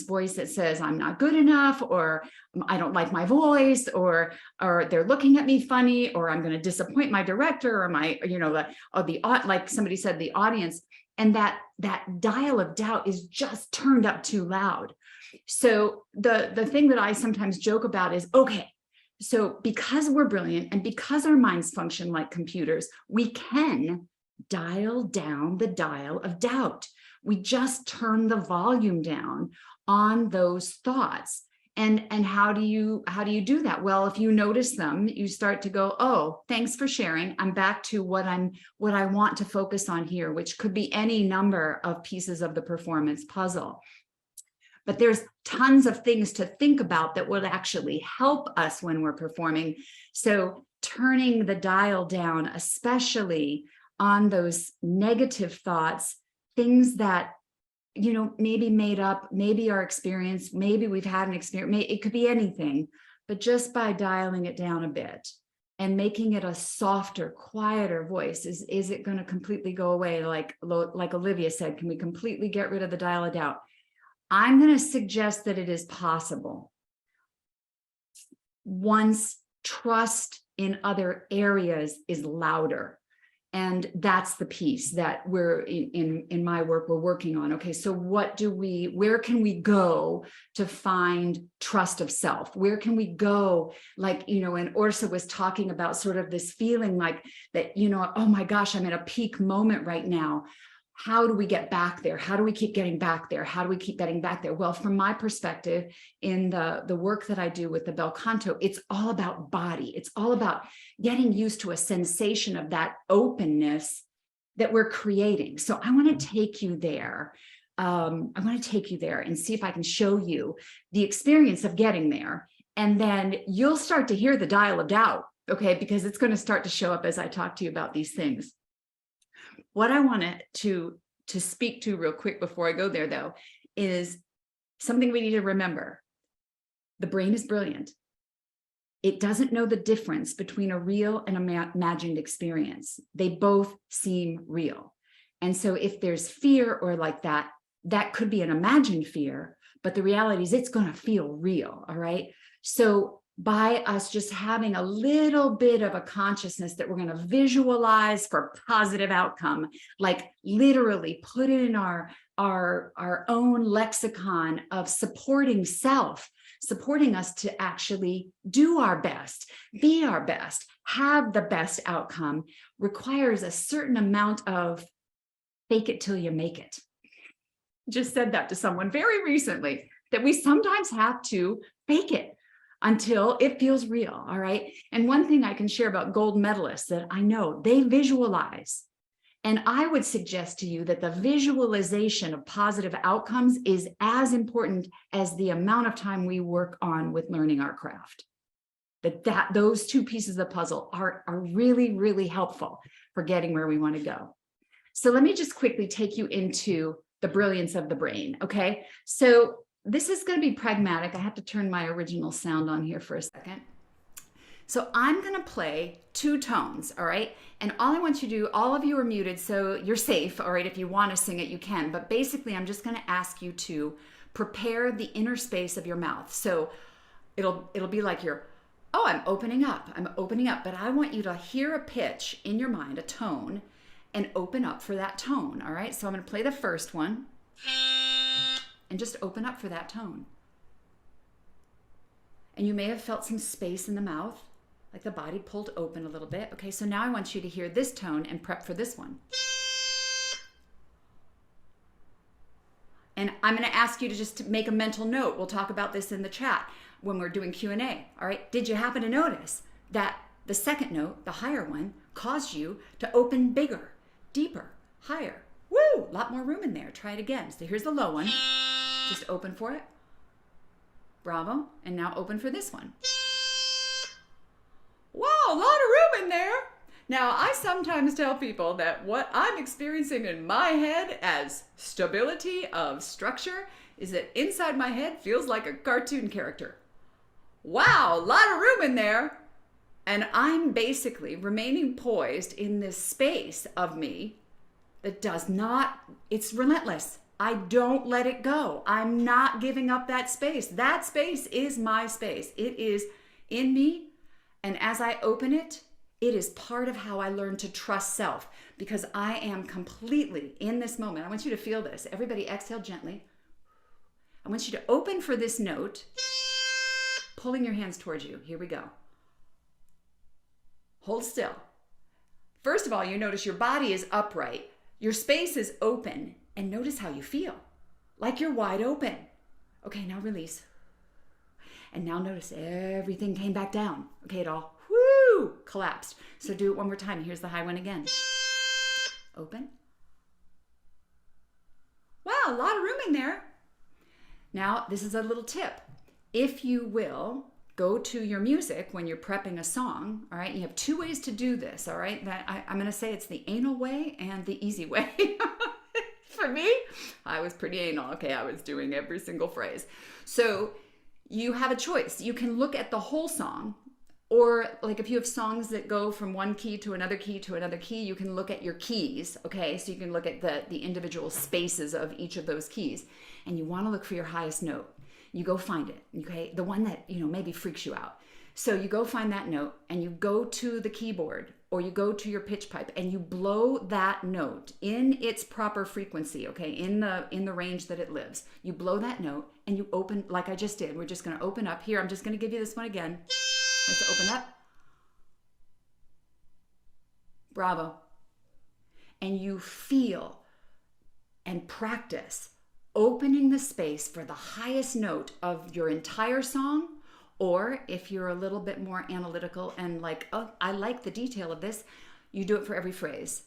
voice that says, I'm not good enough, or I don't like my voice, or they're looking at me funny, or I'm going to disappoint my director, or like somebody said, the audience. And that dial of doubt is just turned up too loud. So the thing that I sometimes joke about is, okay, so because we're brilliant and because our minds function like computers, we can dial down the dial of doubt. We just turn the volume down on those thoughts. And how do you do that? Well, if you notice them, you start to go, oh, thanks for sharing. I'm back to what I want to focus on here, which could be any number of pieces of the performance puzzle. But there's tons of things to think about that would actually help us when we're performing. So turning the dial down, especially on those negative thoughts, things that, you know, maybe made up, maybe our experience, maybe we've had an experience, it could be anything, but just by dialing it down a bit and making it a softer, quieter voice, is it going to completely go away? Like Olivia said, can we completely get rid of the dial it down? I'm going to suggest that it is possible once trust in other areas is louder. And that's the piece that we're in my work, we're working on. Okay, so where can we go to find trust of self? Where can we go? Like, you know, and Åsa was talking about sort of this feeling like that, you know, oh my gosh, I'm in a peak moment right now. How do we get back there? How do we keep getting back there? How do we keep getting back there? Well, from my perspective, in the work that I do with the bel canto, it's all about body. It's all about getting used to a sensation of that openness that we're creating. So I want to take you there. I want to take you there and see if I can show you the experience of getting there. And then you'll start to hear the dial of doubt, okay? Because it's going to start to show up as I talk to you about these things. What I wanted to speak to real quick before I go there, though, is something we need to remember. The brain is brilliant. It doesn't know the difference between a real and imagined experience. They both seem real. And so if there's fear or like that, that could be an imagined fear, but the reality is it's going to feel real, all right? So by us just having a little bit of a consciousness that we're going to visualize for positive outcome, like literally put it in our own lexicon of supporting self, supporting us to actually do our best, be our best, have the best outcome, requires a certain amount of fake it till you make it. Just said that to someone very recently, that we sometimes have to fake it until it feels real, all right? And one thing I can share about gold medalists that I know, they visualize. And I would suggest to you that the visualization of positive outcomes is as important as the amount of time we work on with learning our craft. That those two pieces of the puzzle are really, really helpful for getting where we want to go. So let me just quickly take you into the brilliance of the brain, okay? So this is going to be pragmatic. I have to turn my original sound on here for a second. So I'm going to play two tones, all right? And all I want you to do, all of you are muted, so you're safe, all right? If you want to sing it, you can. But basically, I'm just going to ask you to prepare the inner space of your mouth. So it'll be like I'm opening up. But I want you to hear a pitch in your mind, a tone, and open up for that tone, all right? So I'm going to play the first one. And just open up for that tone. And you may have felt some space in the mouth, like the body pulled open a little bit. Okay, so now I want you to hear this tone and prep for this one. And I'm going to ask you to just make a mental note. We'll talk about this in the chat when we're doing Q&A. All right, did you happen to notice that the second note, the higher one, caused you to open bigger, deeper, higher? Woo, a lot more room in there. Try it again. So here's the low one. Just open for it. Bravo. And now open for this one. Wow, a lot of room in there. Now, I sometimes tell people that what I'm experiencing in my head as stability of structure is that inside my head feels like a cartoon character. Wow, a lot of room in there. And I'm basically remaining poised in this space of me that does not, it's relentless. I don't let it go. I'm not giving up that space. That space is my space. It is in me. And as I open it, it is part of how I learn to trust self, because I am completely in this moment. I want you to feel this. Everybody exhale gently. I want you to open for this note, pulling your hands towards you. Here we go. Hold still. First of all, you notice your body is upright. Your space is open. And notice how you feel, like you're wide open. Okay, now release. And now notice everything came back down. Okay, it all collapsed. So do it one more time. Here's the high one again. Open. Wow, a lot of room in there. Now, this is a little tip. If you will, go to your music when you're prepping a song, all right? You have 2 ways to do this, all right? I'm gonna say it's the anal way and the easy way. For me, I was pretty anal, okay? I was doing every single phrase. So you have a choice. You can look at the whole song, or like if you have songs that go from one key to another key to another key, you can look at your keys, okay? So you can look at the individual spaces of each of those keys, and you wanna look for your highest note. You go find it, okay? The one that, maybe freaks you out. So you go find that note and you go to the keyboard or you go to your pitch pipe and you blow that note in its proper frequency, okay? In the range that it lives. You blow that note and you open, like I just did. We're just gonna open up here. I'm just gonna give you this one again. Let's open up. Bravo. And you feel and practice opening the space for the highest note of your entire song, or if you're a little bit more analytical and like, oh, I like the detail of this, you do it for every phrase.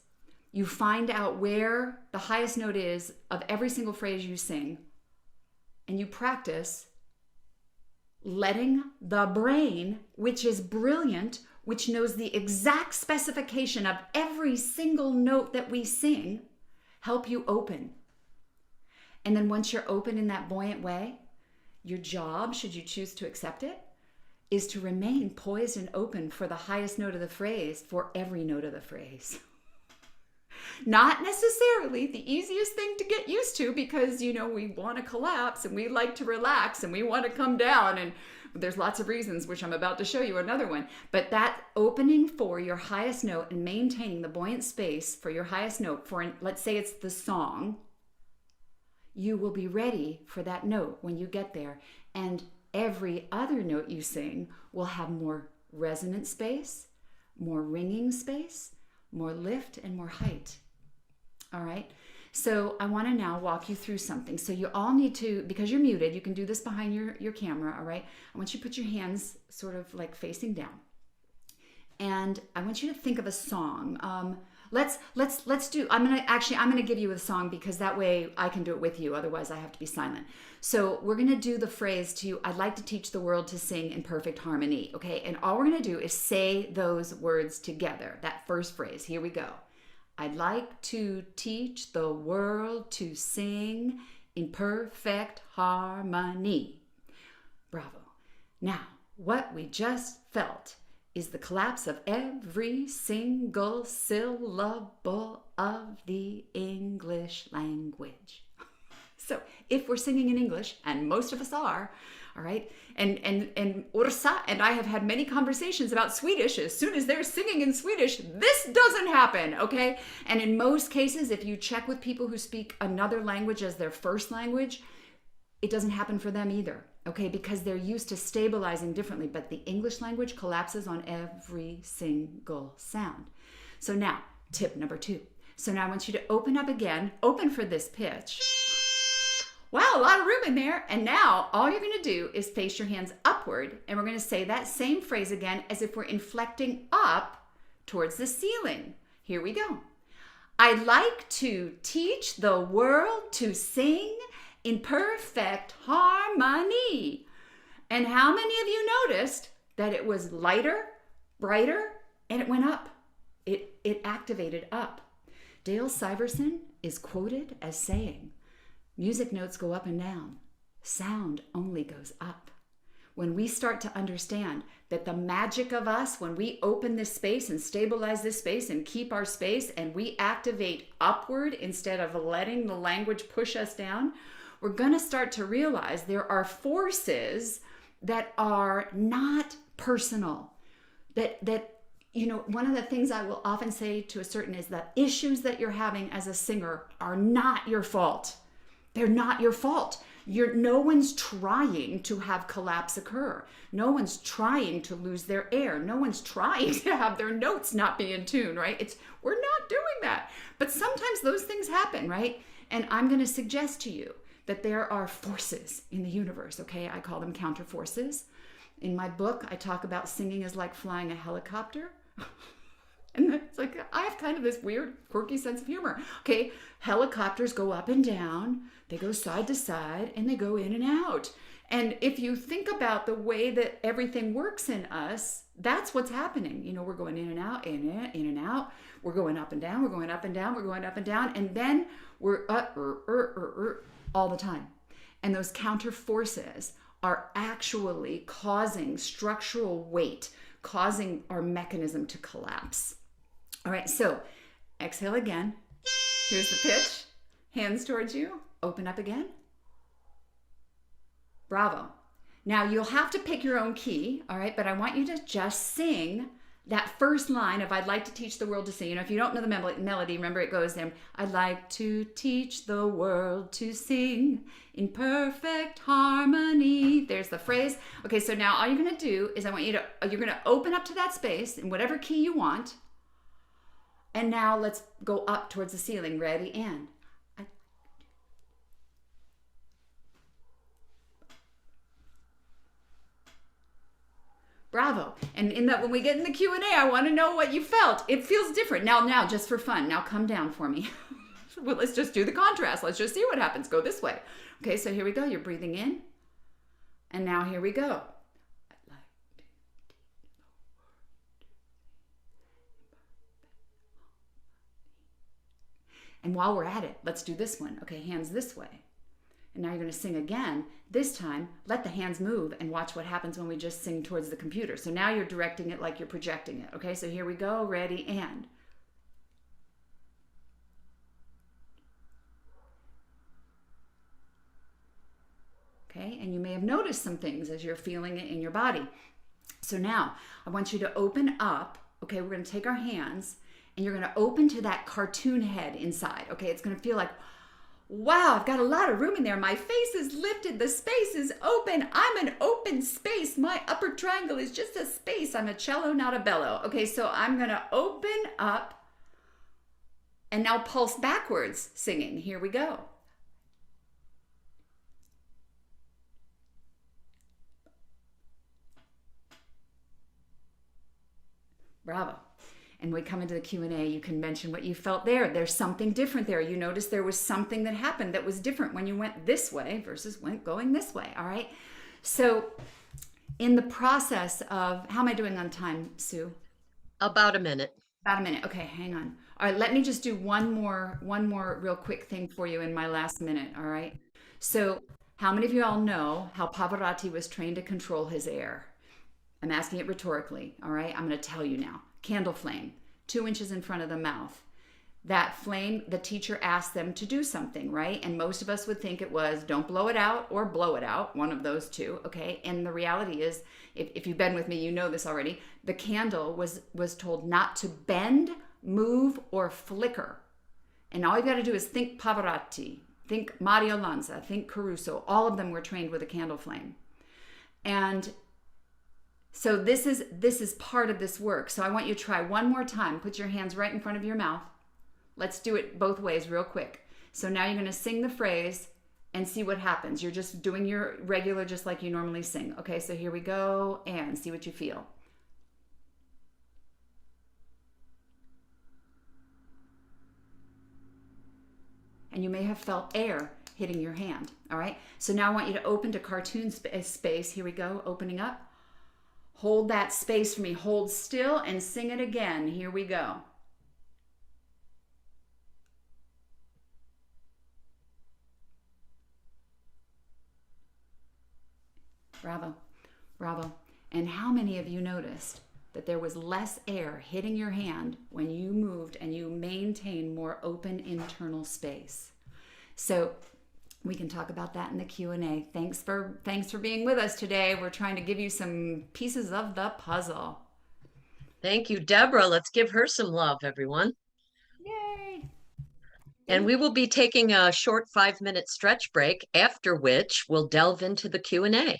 You find out where the highest note is of every single phrase you sing, and you practice letting the brain, which is brilliant, which knows the exact specification of every single note that we sing, help you open. And then once you're open in that buoyant way, your job, should you choose to accept it, is to remain poised and open for the highest note of the phrase, for every note of the phrase. Not necessarily the easiest thing to get used to, because, we want to collapse and we like to relax and we want to come down, and there's lots of reasons, which I'm about to show you another one. But that opening for your highest note and maintaining the buoyant space for your highest note for, let's say it's the song, you will be ready for that note when you get there. And every other note you sing will have more resonant space, more ringing space, more lift, and more height. All right? So I want to now walk you through something. So you all need to, because you're muted, you can do this behind your camera, all right? I want you to put your hands sort of like facing down. And I want you to think of a song. Let's do, I'm gonna give you a song, because that way I can do it with you. Otherwise I have to be silent. So we're gonna do the phrase I'd like to teach the world to sing in perfect harmony, okay? And all we're gonna do is say those words together, that first phrase. Here we go. I'd like to teach the world to sing in perfect harmony. Bravo. Now, what we just felt is the collapse of every single syllable of the English language. So if we're singing in English, and most of us are, all right, and Åsa and I have had many conversations about Swedish. As soon as they're singing in Swedish, this doesn't happen, okay? And in most cases, if you check with people who speak another language as their first language, it doesn't happen for them either, okay? Because they're used to stabilizing differently, but the English language collapses on every single sound. So now, tip number 2. So now I want you to open up again, open for this pitch. Wow, a lot of room in there. And now all you're gonna do is face your hands upward, and we're gonna say that same phrase again as if we're inflecting up towards the ceiling. Here we go. I'd like to teach the world to sing in perfect harmony. And how many of you noticed that it was lighter, brighter, and it went up? It activated up. Dale Syverson is quoted as saying, music notes go up and down. Sound only goes up. When we start to understand that the magic of us, when we open this space and stabilize this space and keep our space, and we activate upward instead of letting the language push us down, we're going to start to realize there are forces that are not personal. That one of the things I will often say to a certain is that issues that you're having as a singer are not your fault. They're not your fault. No one's trying to have collapse occur. No one's trying to lose their air. No one's trying to have their notes not be in tune, right? We're not doing that. But sometimes those things happen, right? And I'm going to suggest to you that there are forces in the universe, okay? I call them counter forces. In my book, I talk about singing is like flying a helicopter. And it's like, I have kind of this weird, quirky sense of humor. Okay, helicopters go up and down, they go side to side, and they go in and out. And if you think about the way that everything works in us, that's what's happening. You know, we're going in and out, in and out. We're going up and down, we're going up and down, we're going up and down. And then we're all the time. And those counter forces are actually causing structural weight, causing our mechanism to collapse. All right, so exhale again. Here's the pitch. Hands towards you. Open up again. Bravo. Now you'll have to pick your own key, all right? But I want you to just sing that first line of I'd like to teach the world to sing. You know, if you don't know the melody, remember it goes there. I'd like to teach the world to sing in perfect harmony. There's the phrase. Okay, so now all you're going to do is you're going to open up to that space in whatever key you want. And now let's go up towards the ceiling. Ready? And bravo. And in that, when we get in the Q&A, I want to know what you felt. It feels different. Now, just for fun, now come down for me. Well, let's just do the contrast. Let's just see what happens. Go this way. Okay, so here we go. You're breathing in. And now here we go. And while we're at it, let's do this one. Okay, hands this way. And now you're going to sing again. This time, let the hands move and watch what happens when we just sing towards the computer. So now you're directing it like you're projecting it. Okay, so here we go. Ready, and. Okay, and you may have noticed some things as you're feeling it in your body. So now I want you to open up. Okay, we're going to take our hands and you're going to open to that cartoon head inside. Okay, it's going to feel like, wow, I've got a lot of room in there. My face is lifted. The space is open. I'm an open space. My upper triangle is just a space. I'm a cello, not a bellow. Okay, so I'm going to open up and now pulse backwards singing. Here we go. Bravo. And we come into the Q&A, you can mention what you felt there. There's something different there. You noticed there was something that happened that was different when you went this way versus going this way, all right? So in the process of, how am I doing on time, Sue? About a minute. About a minute. Okay, hang on. All right, let me just do one more real quick thing for you in my last minute, all right? So how many of you all know how Pavarotti was trained to control his air? I'm asking it rhetorically, all right? I'm going to tell you now. Candle flame, 2 inches in front of the mouth. That flame, the teacher asked them to do something, right? And most of us would think it was don't blow it out or blow it out, one of those two, okay? And the reality is, if you've been with me, you know this already, the candle was told not to bend, move, or flicker. And all you got to do is think Pavarotti, think Mario Lanza, think Caruso. All of them were trained with a candle flame. And so this is part of this work. So I want you to try one more time. Put your hands right in front of your mouth. Let's do it both ways real quick. So now you're going to sing the phrase and see what happens. You're just doing your regular, just like you normally sing. Okay, so here we go, and see what you feel. And you may have felt air hitting your hand. All right, so now I want you to open to cartoon space. Here we go, opening up. Hold that space for me. Hold still and sing it again. Here we go. Bravo. Bravo. And how many of you noticed that there was less air hitting your hand when you moved and you maintained more open internal space? So we can talk about that in the Q&A. Thanks for being with us today. We're trying to give you some pieces of the puzzle. Thank you, Debra. Let's give her some love, everyone. Yay. And we will be taking a short 5-minute stretch break, after which we'll delve into the Q&A.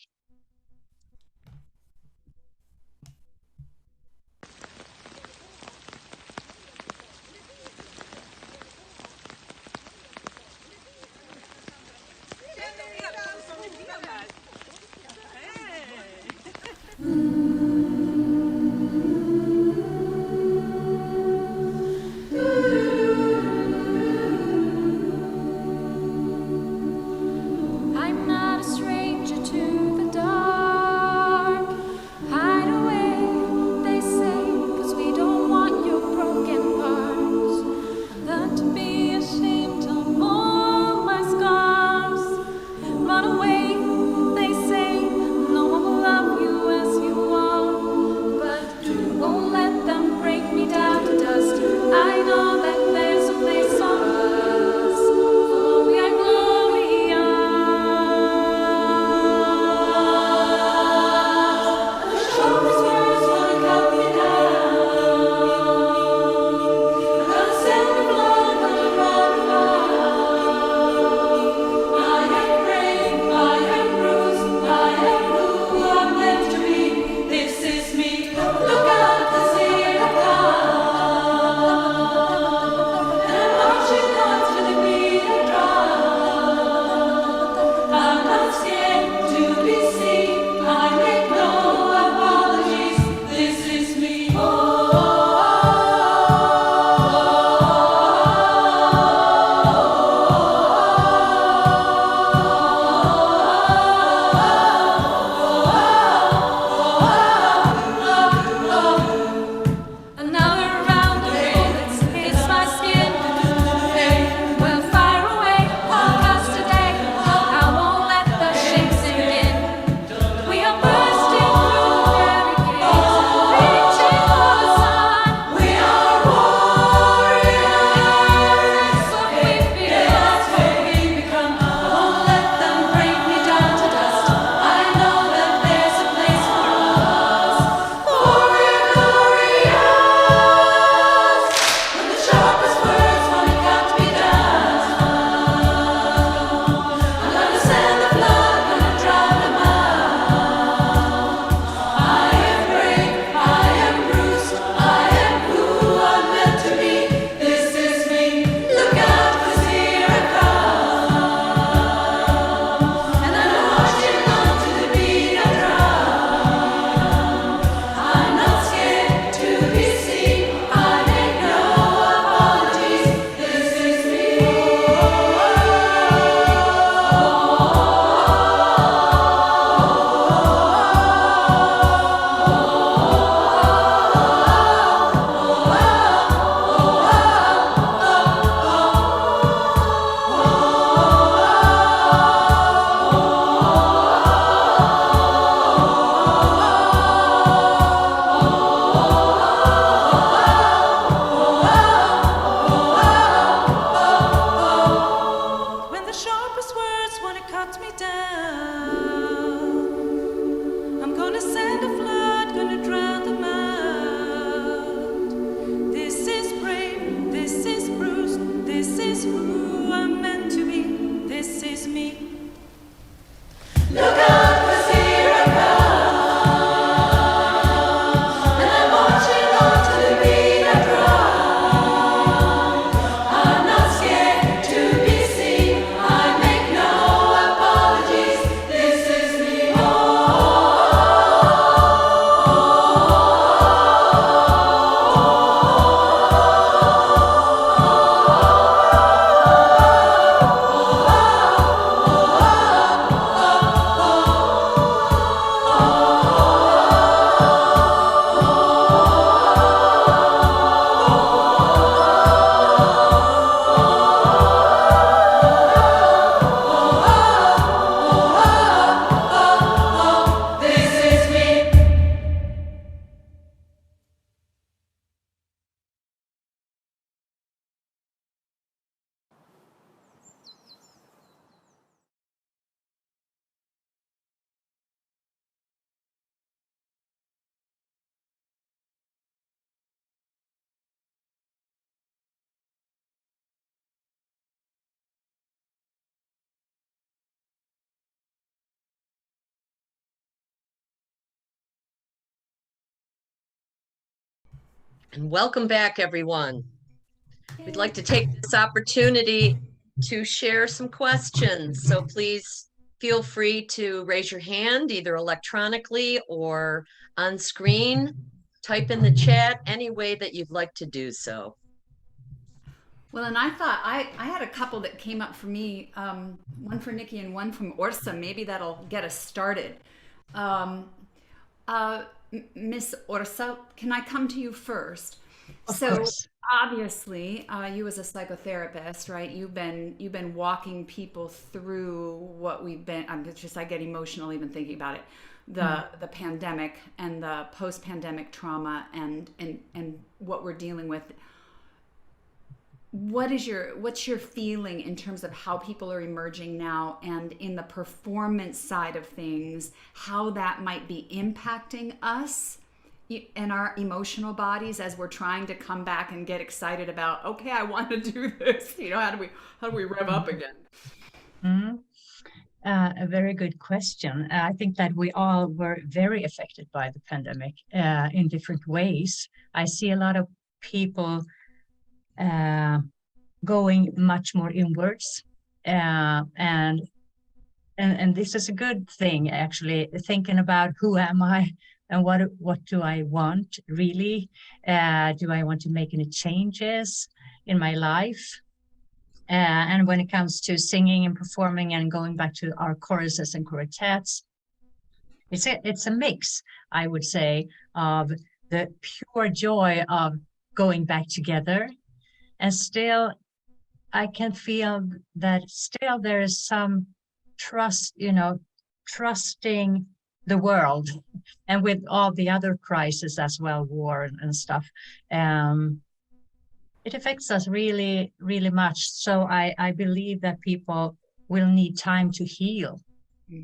me down. I'm gonna send a flood, gonna drown them out. This is brave, this is bruised, this is who I'm meant to be, this is me. Look out, 'cause here I come, and I'm marching on to the beat I drum. I'm not scared to be seen, I make no apologies, this is me. This is me. And welcome back, everyone. We'd like to take this opportunity to share some questions. So please feel free to raise your hand, either electronically or on screen. Type in the chat any way that you'd like to do so. Well, and I thought I had a couple that came up for me, one for Nikki and one from Åsa. Maybe that'll get us started. Miss Åsa, can I come to you first? Of course. Obviously, you as a psychotherapist, right? You've been walking people through what we've been. I get emotional even thinking about it. The pandemic and the post-pandemic trauma and what we're dealing with. What's your feeling in terms of how people are emerging now, and in the performance side of things, how that might be impacting us and our emotional bodies as we're trying to come back and get excited about, okay, I want to do this. How do we rev up again? A very good question. I think that we all were very affected by the pandemic in different ways. I see a lot of people going much more inwards, and this is a good thing, actually, thinking about who am I and what do I want really. Do I want to make any changes in my life? And when it comes to singing and performing and going back to our choruses and quartets, it's a mix, I would say, of the pure joy of going back together. And still, I can feel that still there is some trust, trusting the world, and with all the other crises as well, war and stuff. It affects us really, really much. So I believe that people will need time to heal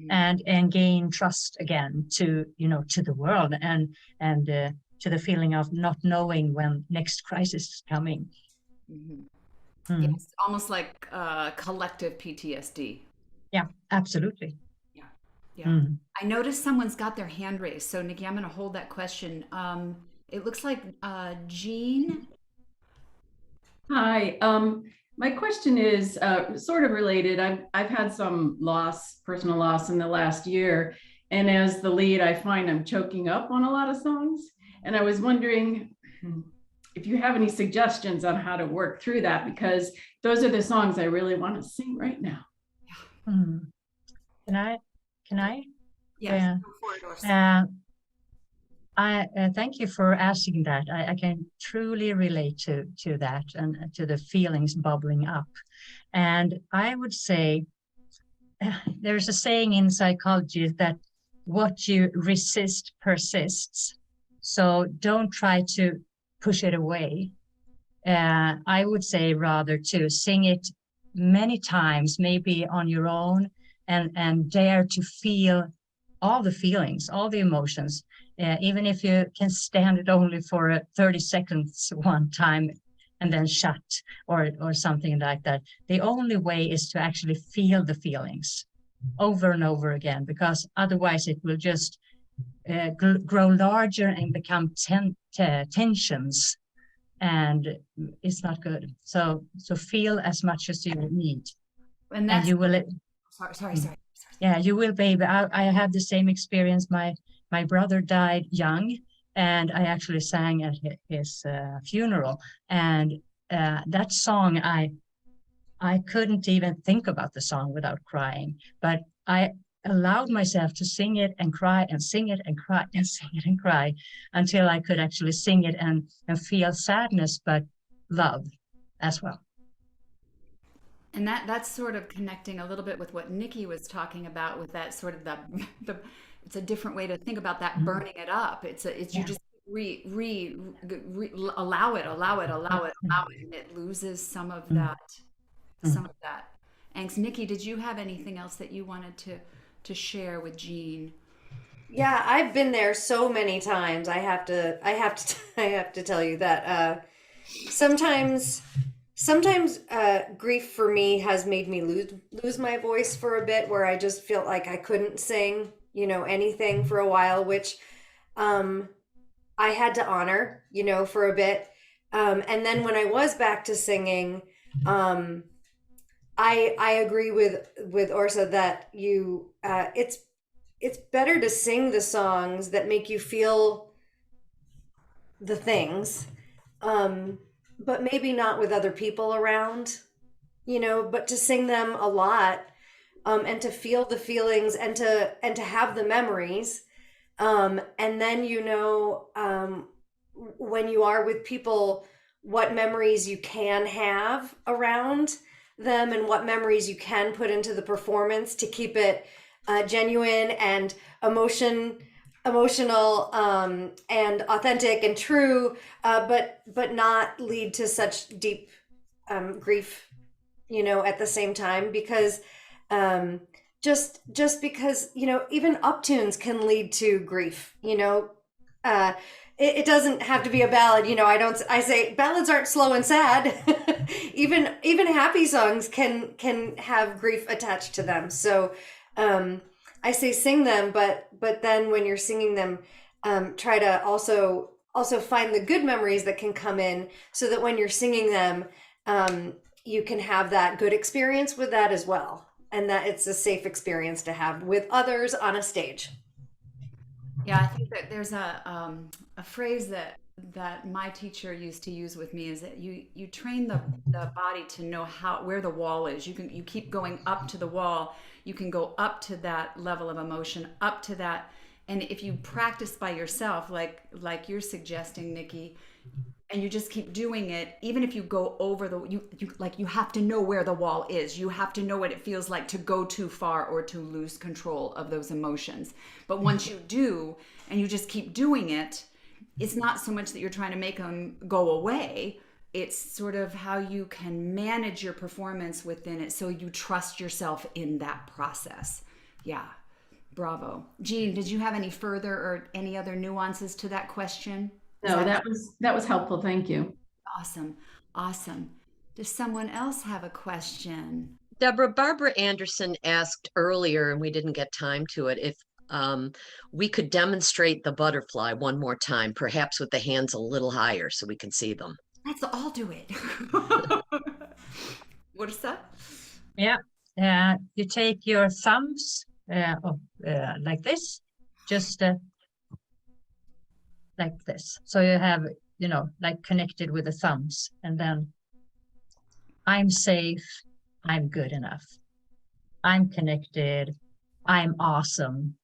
and gain trust again to the world and to the feeling of not knowing when next crisis is coming. Yes, almost like collective PTSD. Yeah, absolutely. Yeah. I noticed someone's got their hand raised. So Nikki, I'm going to hold that question. It looks like Jean. Hi. My question is sort of related. I've had some personal loss in the last year. And as the lead, I find I'm choking up on a lot of songs. And I was wondering if you have any suggestions on how to work through that, because those are the songs I really want to sing right now. Can I? Yes. I thank you for asking that. I can truly relate to that and to the feelings bubbling up. And I would say there's a saying in psychology that what you resist persists. So don't try to push it away. I would say rather to sing it many times, maybe on your own, and dare to feel all the feelings, all the emotions, even if you can stand it only for 30 seconds one time and then shut or something like that. The only way is to actually feel the feelings over and over again, because otherwise it will just grow larger and become tensions, and it's not good. So feel as much as you need, and you will. Sorry. Yeah, you will, baby. I had the same experience. My brother died young, and I actually sang at his funeral. And that song, I couldn't even think about the song without crying. But I allowed myself to sing it and cry and sing it and cry and sing it and cry until I could actually sing it and feel sadness, but love as well. And that's sort of connecting a little bit with what Nikki was talking about, with that sort of the it's a different way to think about that, burning it up. It's you just allow it, and it loses some of that angst. Nikki, did you have anything else that you wanted to share with Jean? Yeah, I've been there so many times. I have to tell you that sometimes grief for me has made me lose my voice for a bit, where I just felt like I couldn't sing, anything for a while, which I had to honor, for a bit. And then when I was back to singing, I agree with Åsa that it's better to sing the songs that make you feel the things, but maybe not with other people around, but to sing them a lot, and to feel the feelings and to have the memories. And then, when you are with people, what memories you can have around them and what memories you can put into the performance to keep it genuine and emotional, and authentic and true, but not lead to such deep grief, at the same time, because just because, even uptunes can lead to grief, it doesn't have to be a ballad. I say ballads aren't slow and sad. even happy songs can have grief attached to them. So I say sing them, but then when you're singing them, try to also find the good memories that can come in, so that when you're singing them, you can have that good experience with that as well, and that it's a safe experience to have with others on a stage. Yeah, I think that there's a phrase that my teacher used to use with me, is that you train the body to know where the wall is. You keep going up to the wall. You can go up to that level of emotion, up to that. And if you practice by yourself, like you're suggesting, Nikki, and you just keep doing it, even if you go over you have to know where the wall is. You have to know what it feels like to go too far or to lose control of those emotions. But once you do, and you just keep doing it, it's not so much that you're trying to make them go away. It's sort of how you can manage your performance within it, so you trust yourself in that process. Yeah, bravo. Jean, did you have any further or any other nuances to that question? No, that was helpful. Thank you. Awesome. Does someone else have a question? Deborah, Barbara Anderson asked earlier, and we didn't get time to it, if we could demonstrate the butterfly one more time, perhaps with the hands a little higher so we can see them. Let's all do it. What is that? Yeah, you take your thumbs like this, just like this. So you have, like connected with the thumbs, and then I'm safe, I'm good enough, I'm connected, I'm awesome,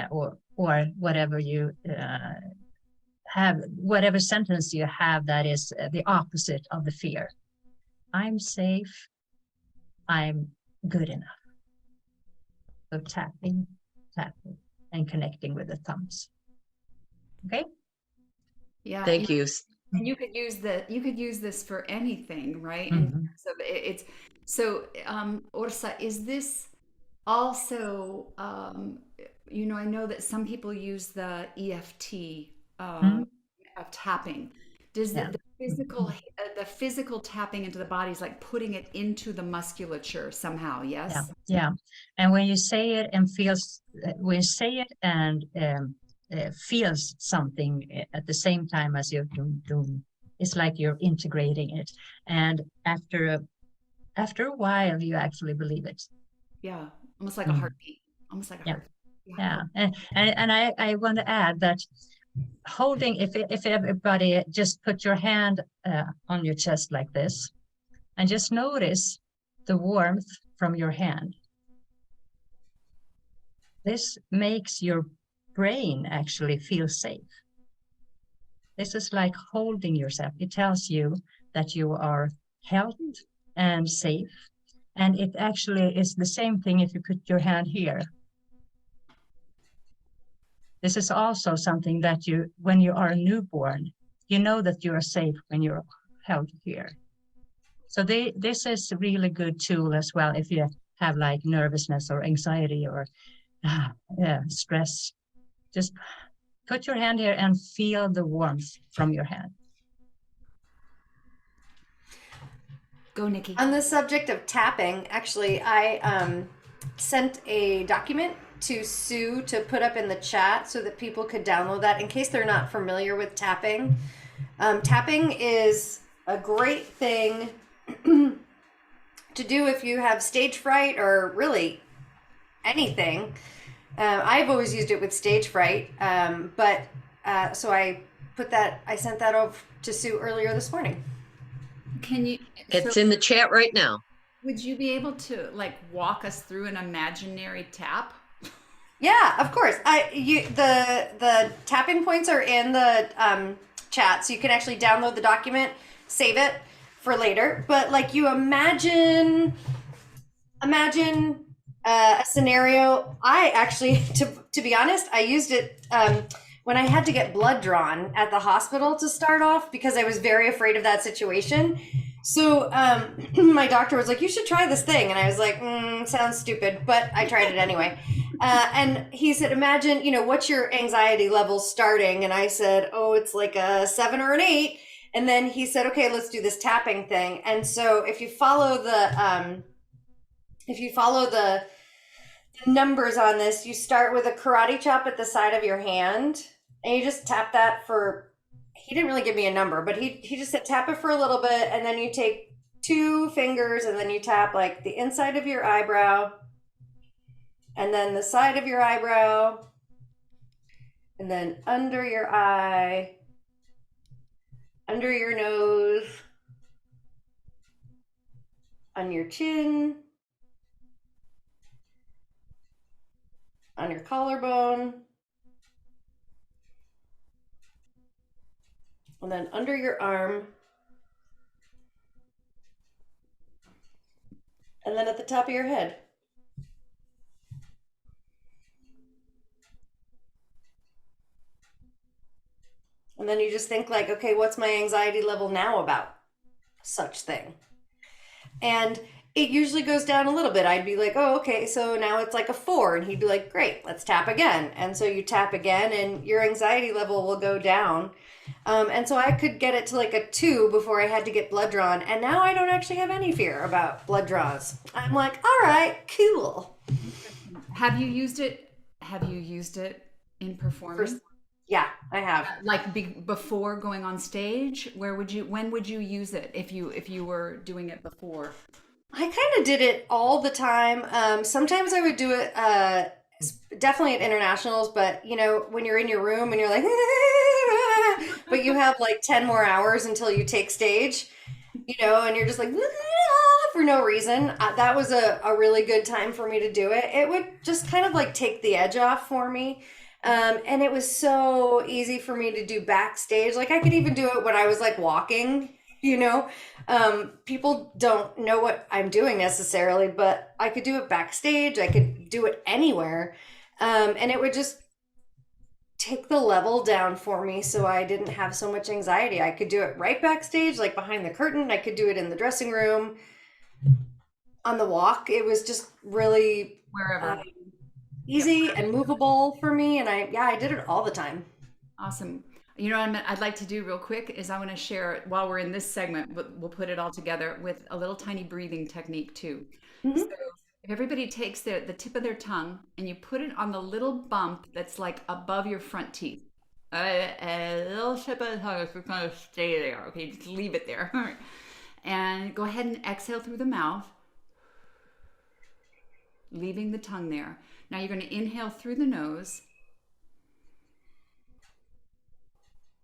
or whatever you have, whatever sentence you have that is the opposite of the fear. I'm safe, I'm good enough. So tapping, and connecting with the thumbs. Okay. Yeah. Thank you. And you could use this for anything, right? Mm-hmm. So Åsa, is this Also, I know that some people use the EFT Mhm. of tapping. Does Yeah. the physical tapping into the body is like putting it into the musculature somehow? Yeah, Yes. yeah. And when you say it and when you say it and feels something at the same time as you're doing, it's like you're integrating it. And after a while, you actually believe it. Yeah. Almost like a Mm. heartbeat. Almost like a Yeah. heartbeat. Yeah. And I want to add that holding, if everybody just put your hand on your chest like this and just notice the warmth from your hand. This makes your brain actually feel safe. This is like holding yourself. It tells you that you are healthy and safe. And it actually is the same thing if you put your hand here. This is also something that when you are a newborn, you know that you are safe when you're held here. So this is a really good tool as well if you have like nervousness or anxiety or stress. Just put your hand here and feel the warmth from your hand. Go, Nikki. On the subject of tapping, actually, I sent a document to Sue to put up in the chat so that people could download that in case they're not familiar with tapping. Tapping is a great thing to do if you have stage fright or really anything. I've always used it with stage fright, so I sent that over to Sue earlier this morning. Can you? It's in the chat right now. Would you be able to like walk us through an imaginary tap? Yeah, of course. The tapping points are in the chat, so you can actually download the document, save it for later. But like you imagine a scenario. I actually, to be honest, I used it when I had to get blood drawn at the hospital to start off because I was very afraid of that situation. So my doctor was like, you should try this thing. And I was like, sounds stupid, but I tried it anyway. And he said, imagine, what's your anxiety level starting? And I said, oh, it's like a 7 or an 8. And then he said, okay, let's do this tapping thing. And so if you follow the numbers on this, you start with a karate chop at the side of your hand and you just tap that for, he didn't really give me a number, but he just said tap it for a little bit, and then you take 2 fingers and then you tap like the inside of your eyebrow and then the side of your eyebrow and then under your eye, under your nose, on your chin, on your collarbone, and then under your arm, and then at the top of your head. And then you just think like, okay, what's my anxiety level now about such thing? And it usually goes down a little bit. I'd be like, oh, okay, so now it's like a 4. And he'd be like, great, let's tap again. And so you tap again and your anxiety level will go down. And so I could get it to like a 2 before I had to get blood drawn. And now I don't actually have any fear about blood draws. I'm like, all right, cool. Have you used it in performance? Yeah, I have. Like before going on stage, when would you use it if you were doing it before? I kind of did it all the time. Sometimes I would do it definitely at internationals, but when you're in your room and you're like but you have like 10 more hours until you take stage, and you're just like for no reason. That was a really good time for me to do it. It would just kind of like take the edge off for me. And it was so easy for me to do backstage. Like I could even do it when I was like walking, people don't know what I'm doing necessarily, but I could do it backstage. I could do it anywhere. And it would just take the level down for me so I didn't have so much anxiety. I could do it right backstage, like behind the curtain. I could do it in the dressing room. on the walk. It was just really Wherever. easy and movable for me. And I did it all the time. Awesome. You know what I'd like to do real quick is I want to share, while we're in this segment, but we'll put it all together with a little tiny breathing technique too. Mhm. So if everybody takes the tip of their tongue and you put it on the little bump that's like above your front teeth. A little tip of the tongue is just going to stay there. Okay, just leave it there. All right. And go ahead and exhale through the mouth, leaving the tongue there. Now you're going to inhale through the nose.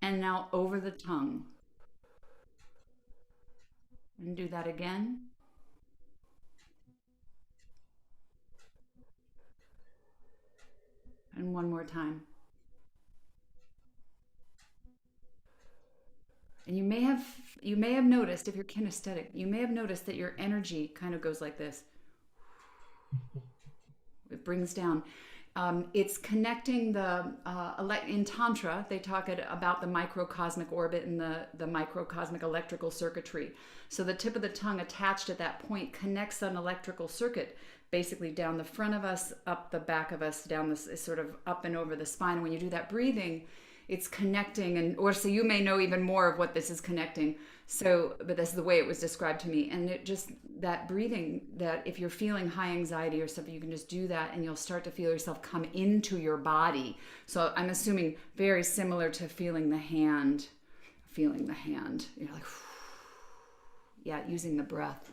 And now over the tongue. And do that again. And one more time. And you may have noticed, if you're kinesthetic, you may have noticed that your energy kind of goes like this. It brings down. It's connecting in Tantra, they talk about the microcosmic orbit and the microcosmic electrical circuitry. So the tip of the tongue attached at that point connects an electrical circuit, basically down the front of us, up the back of us, down this sort of up and over the spine. And when you do that breathing, it's connecting, so you may know even more of what this is connecting. But this is the way it was described to me. And it just, that breathing, that if you're feeling high anxiety or something, you can just do that and you'll start to feel yourself come into your body. So I'm assuming very similar to feeling the hand. You're like, yeah, using the breath.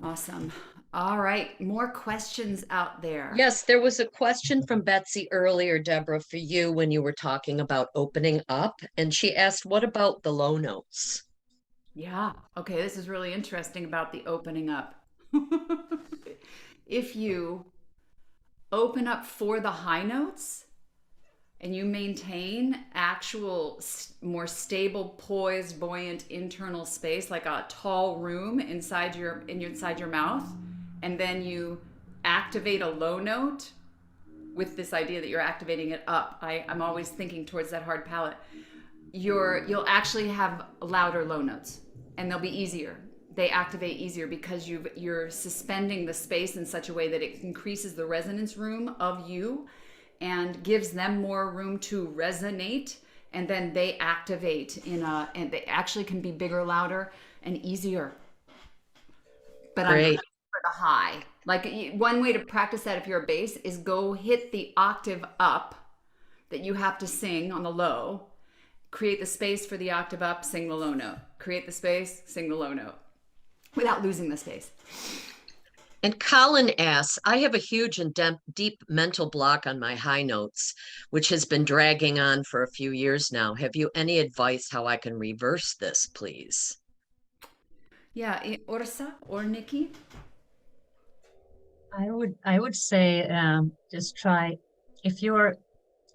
Awesome. All right, more questions out there. Yes, there was a question from Betsy earlier, Debra, for you when you were talking about opening up. And she asked, what about the low notes? Yeah, okay, this is really interesting about the opening up. If you open up for the high notes and you maintain actual more stable, poised, buoyant internal space, like a tall room inside your mouth, and then you activate a low note with this idea that you're activating it up. I'm always thinking towards that hard palate. You'll actually have louder low notes, and they'll be easier. They activate easier because you're suspending the space in such a way that it increases the resonance room of you and gives them more room to resonate, and then they activate and they actually can be bigger, louder, and easier. But Great. For the high, like one way to practice that if you're a bass is go hit the octave up that you have to sing on the low, create the space for the octave up, sing the low note, create the space, sing the low note without losing the space. And Colin asks, I have a huge and deep mental block on my high notes, which has been dragging on for a few years now. Have you any advice how I can reverse this, please? Yeah, Åsa or Nikki? I would say just try, if your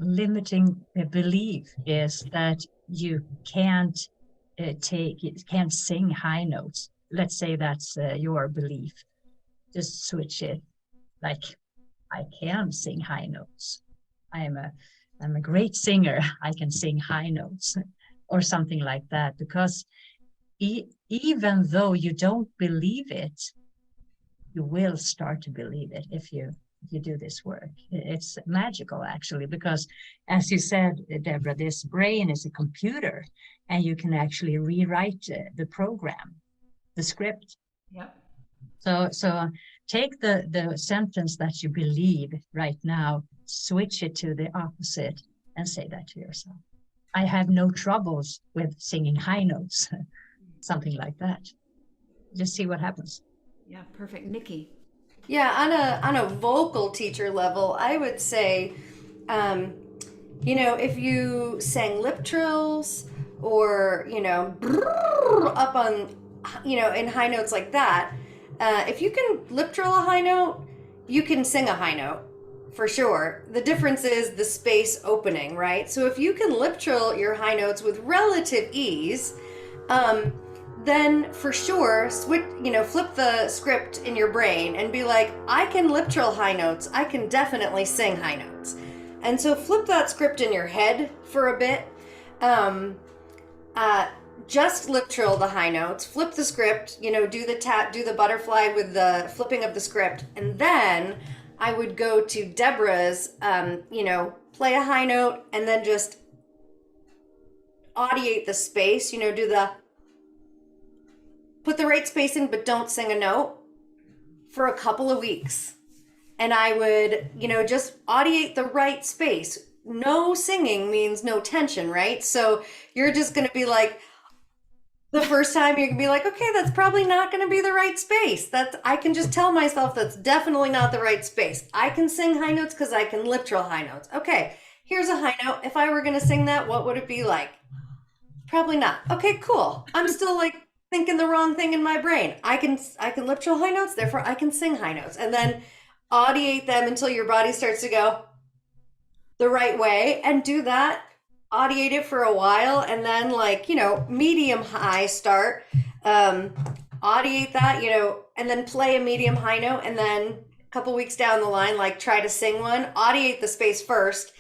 limiting belief is that you can't sing high notes. Let's say that's your belief. Just switch it. Like, I can sing high notes. I'm a great singer. I can sing high notes, or something like that. Because even though you don't believe it, you will start to believe it if you do this work. It's magical, actually, because as you said, Debra, this brain is a computer, and you can actually rewrite the program, the script. Yep. So take the sentence that you believe right now, switch it to the opposite, and say that to yourself. I have no troubles with singing high notes, something like that. Just see what happens. Yeah, perfect. Nikki. Yeah, on a vocal teacher level, I would say, if you sang lip trills or, up on, in high notes like that, if you can lip trill a high note, you can sing a high note for sure. The difference is the space opening, right? So if you can lip trill your high notes with relative ease, then for sure, flip the script in your brain and be like, I can lip trill high notes. I can definitely sing high notes. And so flip that script in your head for a bit. just lip trill the high notes, flip the script, do the butterfly with the flipping of the script, and then I would go to Debra's, play a high note and then just audiate the space, put the right space in, but don't sing a note for a couple of weeks. And I would, just audiate the right space. No singing means no tension, right? So you're just going to be like, the first time you're gonna be like, okay, that's probably not gonna be the right space. I can just tell myself that's definitely not the right space. I can sing high notes because I can lip trill high notes. Okay, here's a high note. If I were gonna sing that, what would it be like? Probably not. Okay, cool. I'm still like thinking the wrong thing in my brain. I can lip trill high notes, therefore I can sing high notes. And then audiate them until your body starts to go the right way, and do that. Audiate it for a while, and then medium high start, audiate that, and then play a medium high note, and then a couple weeks down the line, try to sing one, audiate the space first,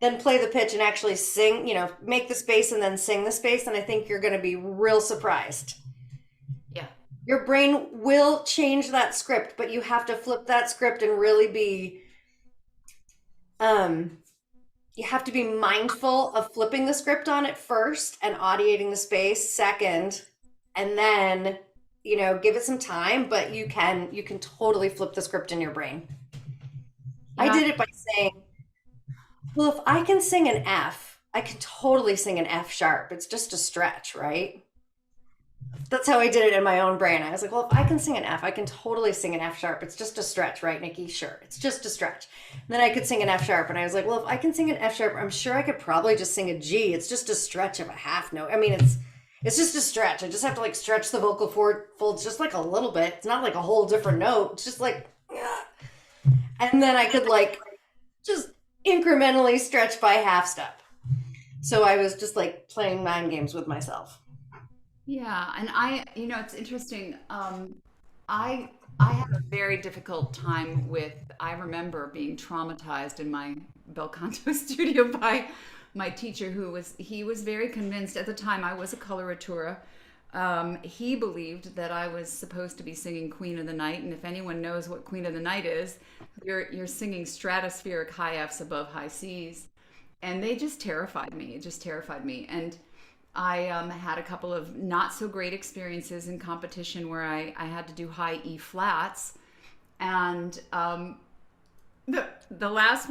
then play the pitch and actually sing, make the space and then sing the space. And I think you're going to be real surprised. Yeah. Your brain will change that script, but you have to flip that script and really be, you have to be mindful of flipping the script on it first and audiating the space second, and then, give it some time, but you can totally flip the script in your brain. Yeah. I did it by saying, well, if I can sing an F, I can totally sing an F sharp. It's just a stretch, right? That's how I did it in my own brain. I was like, well, if I can sing an F, I can totally sing an F sharp. It's just a stretch, right, Nikki? Sure, it's just a stretch. And then I could sing an F sharp, and I was like, well, if I can sing an F sharp, I'm sure I could probably just sing a G. It's just a stretch of a half note. I mean, it's just a stretch. I just have to stretch the vocal folds just a little bit. It's not a whole different note. It's just and then I could just incrementally stretch by half step. So I was just playing mind games with myself. Yeah, and it's interesting. I had a very difficult time with. I remember being traumatized in my bel canto studio by my teacher, he was very convinced at the time. I was a coloratura. He believed that I was supposed to be singing Queen of the Night, and if anyone knows what Queen of the Night is, you're singing stratospheric high Fs above high Cs, and they just terrified me. It just terrified me, and I had a couple of not so great experiences in competition where I had to do high E flats, and the last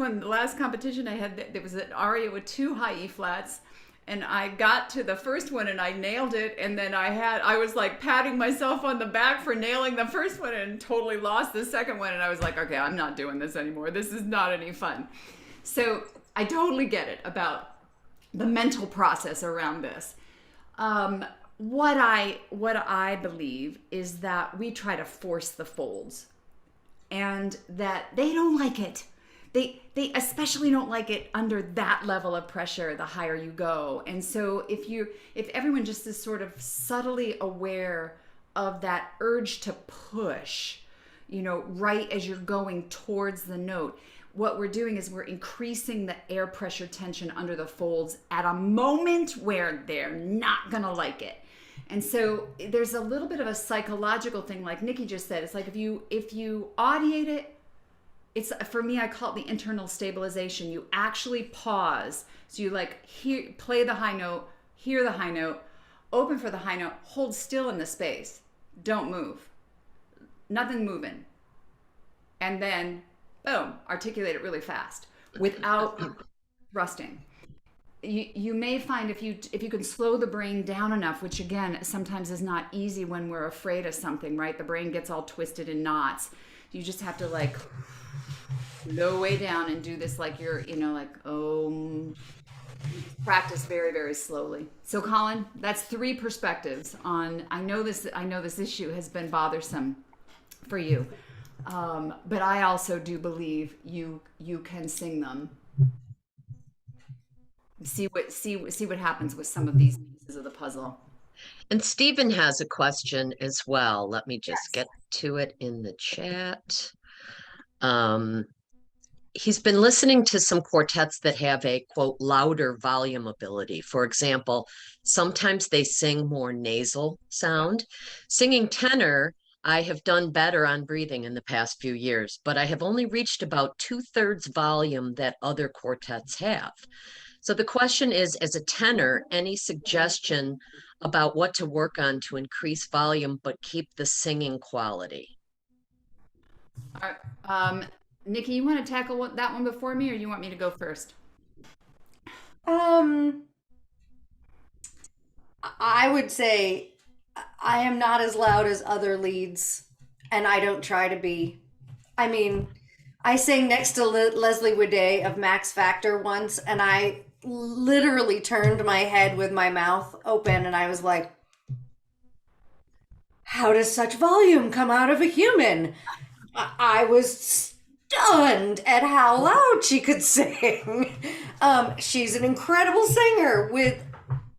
competition I had, there was an aria with 2 high E flats, and I got to the first one and I nailed it, and then I was patting myself on the back for nailing the first one and totally lost the second one, and I was like, okay, I'm not doing this anymore. This is not any fun. So I totally get it about the mental process around this. What I believe is that we try to force the folds, and that they don't like it. They especially don't like it under that level of pressure the higher you go. And so if everyone just is sort of subtly aware of that urge to push, right as you're going towards the note, what we're doing is we're increasing the air pressure tension under the folds at a moment where they're not gonna like it. And so there's a little bit of a psychological thing, like Nikki just said. It's if you audiate it, it's, for me, I call it the internal stabilization. You actually pause. So you play the high note, hear the high note, open for the high note, hold still in the space. Don't move. Nothing moving. And then boom, articulate it really fast without thrusting. You may find if you can slow the brain down enough, which again sometimes is not easy when we're afraid of something, right? The brain gets all twisted in knots. You just have to slow way down and do this you're practice very, very slowly. So Colin, that's 3 perspectives on. I know this issue has been bothersome for you. But I also do believe you can sing them. See what happens with some of these pieces of the puzzle. And Stephen has a question as well. Let me just get to it in the chat. he's been listening to some quartets that have a quote louder volume ability. For example, sometimes they sing more nasal sound. Singing tenor, I have done better on breathing in the past few years, but I have only reached about 2/3 volume that other quartets have. So the question is, as a tenor, any suggestion about what to work on to increase volume but keep the singing quality? All right. Nikki, you want to tackle that one before me, or you want me to go first? I would say I am not as loud as other leads, and I don't try to be. I mean, I sang next to Leslie Wade of Max Factor once, and I literally turned my head with my mouth open, and I was like, how does such volume come out of a human? I was stunned at how loud she could sing. She's an incredible singer with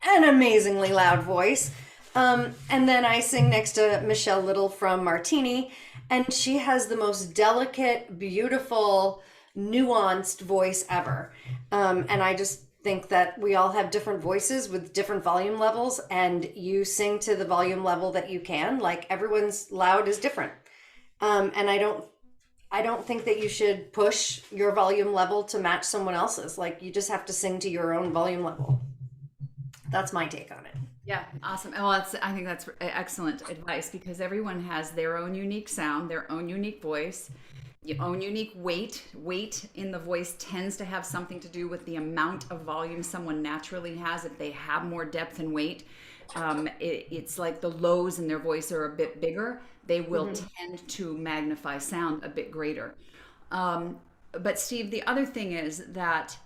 an amazingly loud voice. And then I sing next to Michelle Little from Martini, and she has the most delicate, beautiful, nuanced voice ever. And I just think that we all have different voices with different volume levels, and you sing to the volume level that you can. Like, everyone's loud is different. And I don't think that you should push your volume level to match someone else's. Like, you just have to sing to your own volume level. That's my take on it. Yeah, awesome. Well, I think that's excellent advice, because everyone has their own unique sound, their own unique voice, your own unique weight. Weight in the voice tends to have something to do with the amount of volume someone naturally has. If they have more depth and weight, it's like the lows in their voice are a bit bigger. They will tend to magnify sound a bit greater. But Steve, the other thing is that,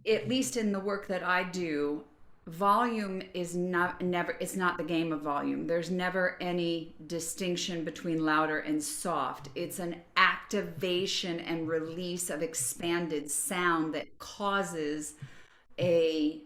at least in the work that I do, volume is it's not the game of volume. There's never any distinction between louder and soft. It's an activation and release of expanded sound that causes the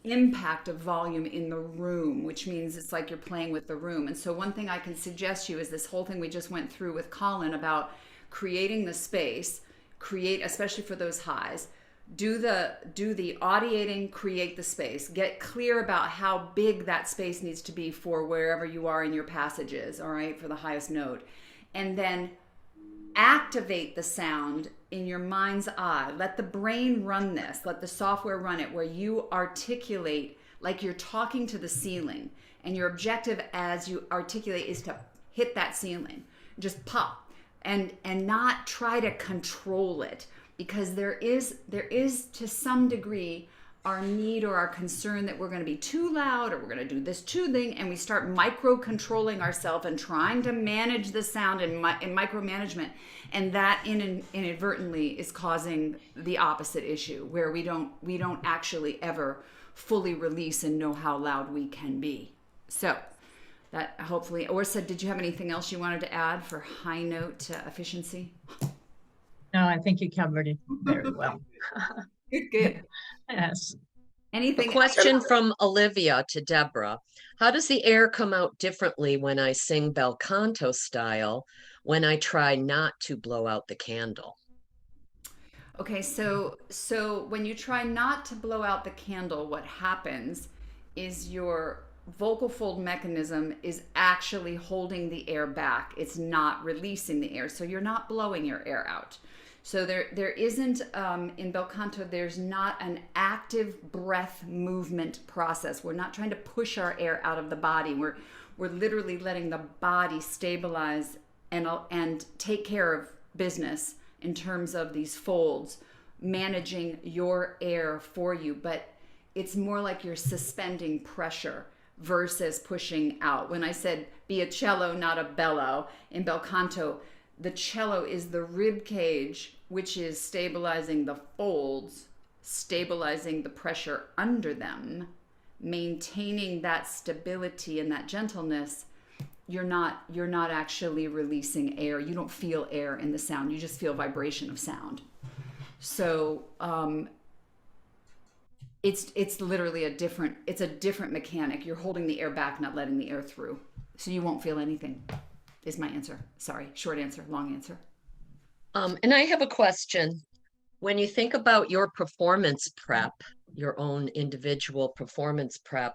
impact of volume in the room, which means it's like you're playing with the room. And so one thing I can suggest you is this whole thing we just went through with Colin about creating the space, especially for those highs. Do the audiating, create the space. Get clear about how big that space needs to be for wherever you are in your passages, all right, for the highest note. And then activate the sound in your mind's eye. Let the brain run this. Let the software run it, where you articulate like you're talking to the ceiling. And your objective as you articulate is to hit that ceiling. Just pop and not try to control it. Because there is to some degree our need or our concern that we're going to be too loud, or we're going to do this too thing, and we start micro-controlling ourselves and trying to manage the sound in micromanagement, and that inadvertently is causing the opposite issue, where we don't actually ever fully release and know how loud we can be. So that hopefully, Åsa, did you have anything else you wanted to add for high note efficiency? No, I think you covered it very well. Good. Yes. Anything? A question from Olivia to Debra. How does the air come out differently when I sing bel canto style when I try not to blow out the candle? Okay, so when you try not to blow out the candle, what happens is your vocal fold mechanism is actually holding the air back. It's not releasing the air. So you're not blowing your air out. So there isn't, in bel canto, there's not an active breath movement process. We're not trying to push our air out of the body. We're literally letting the body stabilize and take care of business in terms of these folds, managing your air for you. But it's more like you're suspending pressure versus pushing out. When I said be a cello, not a bellow, in bel canto, the cello is the rib cage, which is stabilizing the folds, stabilizing the pressure under them, maintaining that stability and that gentleness. You're not actually releasing air. You don't feel air in the sound. You just feel vibration of sound. So it's literally a different mechanic. You're holding the air back, not letting the air through. So you won't feel anything, is my answer. Sorry, short answer, long answer. And I have a question. When you think about your performance prep, your own individual performance prep,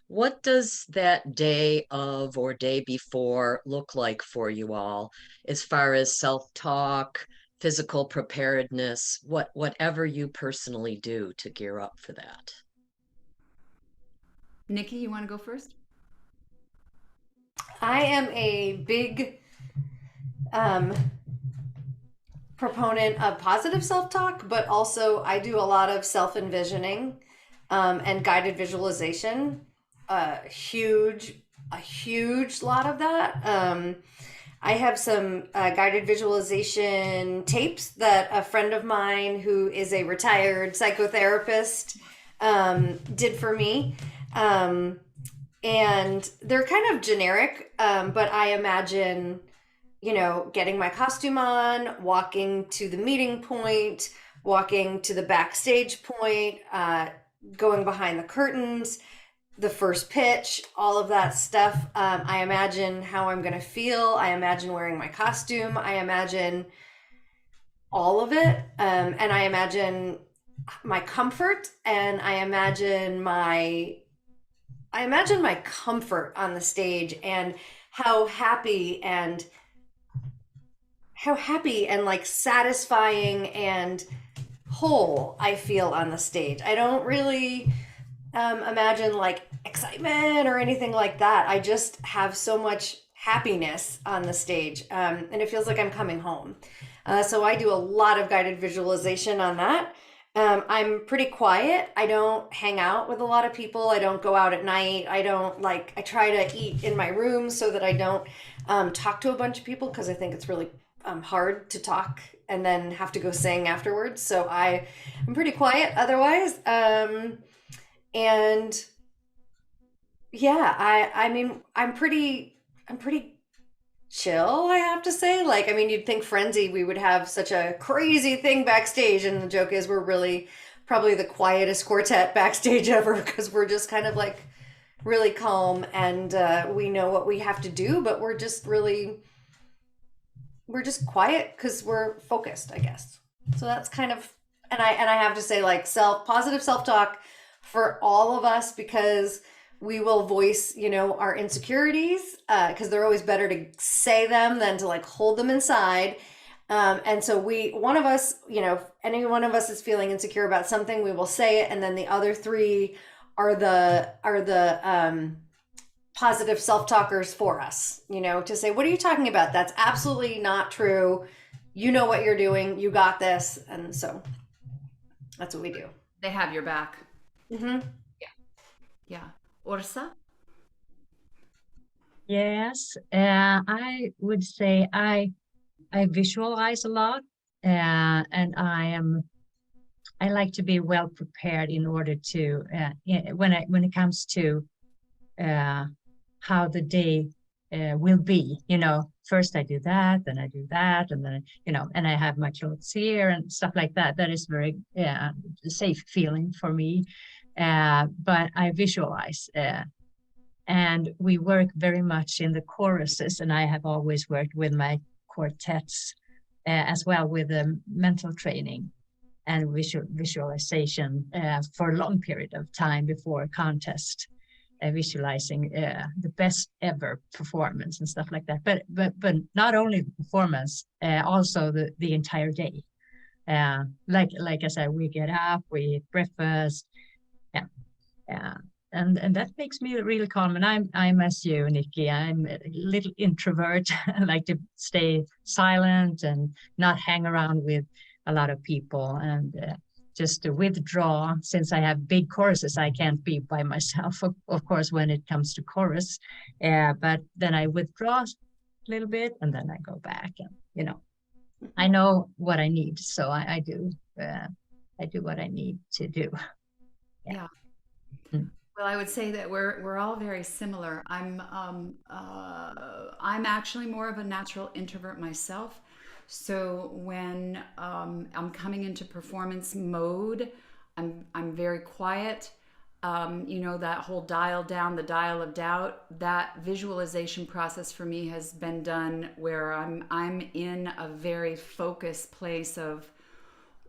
what does that day of or day before look like for you all as far as self-talk, physical preparedness, whatever you personally do to gear up for that? Nikki, you want to go first? I am a big proponent of positive self-talk, but also I do a lot of self-envisioning and guided visualization. A huge lot of that. I have some guided visualization tapes that a friend of mine who is a retired psychotherapist did for me. And they're kind of generic, but I imagine, getting my costume on, walking to the meeting point, walking to the backstage point, going behind the curtains, the first pitch, all of that stuff. I imagine how I'm going to feel. I imagine wearing my costume. I imagine all of it. And I imagine my comfort, and I imagine my comfort on the stage, and how happy and like satisfying and whole I feel on the stage. I don't really imagine like excitement or anything like that. I just have so much happiness on the stage, and it feels like I'm coming home. So I do a lot of guided visualization on that. I'm pretty quiet. I don't hang out with a lot of people. I don't go out at night. I try to eat in my room so that I don't talk to a bunch of people, because I think it's really hard to talk and then have to go sing afterwards. So I'm pretty quiet otherwise. And yeah, I mean, I'm pretty chill, I have to say. Like, I mean, you'd think Frenzy, we would have such a crazy thing backstage, and the joke is we're really probably the quietest quartet backstage ever, because we're just kind of like really calm, and we know what we have to do, but we're just quiet because we're focused, I guess. So that's kind of, and I have to say, like, positive self-talk for all of us, because we will voice, our insecurities, because they're always better to say them than to like hold them inside. And so one of us, if any one of us is feeling insecure about something, we will say it. And then the other three are the positive self-talkers for us, to say, what are you talking about? That's absolutely not true. You know what you're doing. You got this. And so that's what we do. They have your back. Mm-hmm. Yeah. Åsa? Yes, I would say I visualize a lot, and I like to be well prepared in order to when it comes to how the day will be. First I do that, then I do that, and then and I have my clothes here and stuff like that. That is very safe feeling for me. But I visualize, and we work very much in the choruses, and I have always worked with my quartets as well, with the mental training and visualization for a long period of time before a contest, visualizing the best ever performance and stuff like that. But not only the performance, also the entire day. Like I said, we get up, we eat breakfast. Yeah. And that makes me really calm. And I'm as you, Nikki, I'm a little introvert. I like to stay silent and not hang around with a lot of people, and just to withdraw. Since I have big choruses, I can't be by myself, of course, when it comes to chorus. But then I withdraw a little bit, and then I go back, and I know what I need, so I do what I need to do. Yeah. Well, I would say that we're all very similar. I'm actually more of a natural introvert myself. So when I'm coming into performance mode, I'm very quiet. that whole dial down the dial of doubt, that visualization process for me has been done where I'm in a very focused place of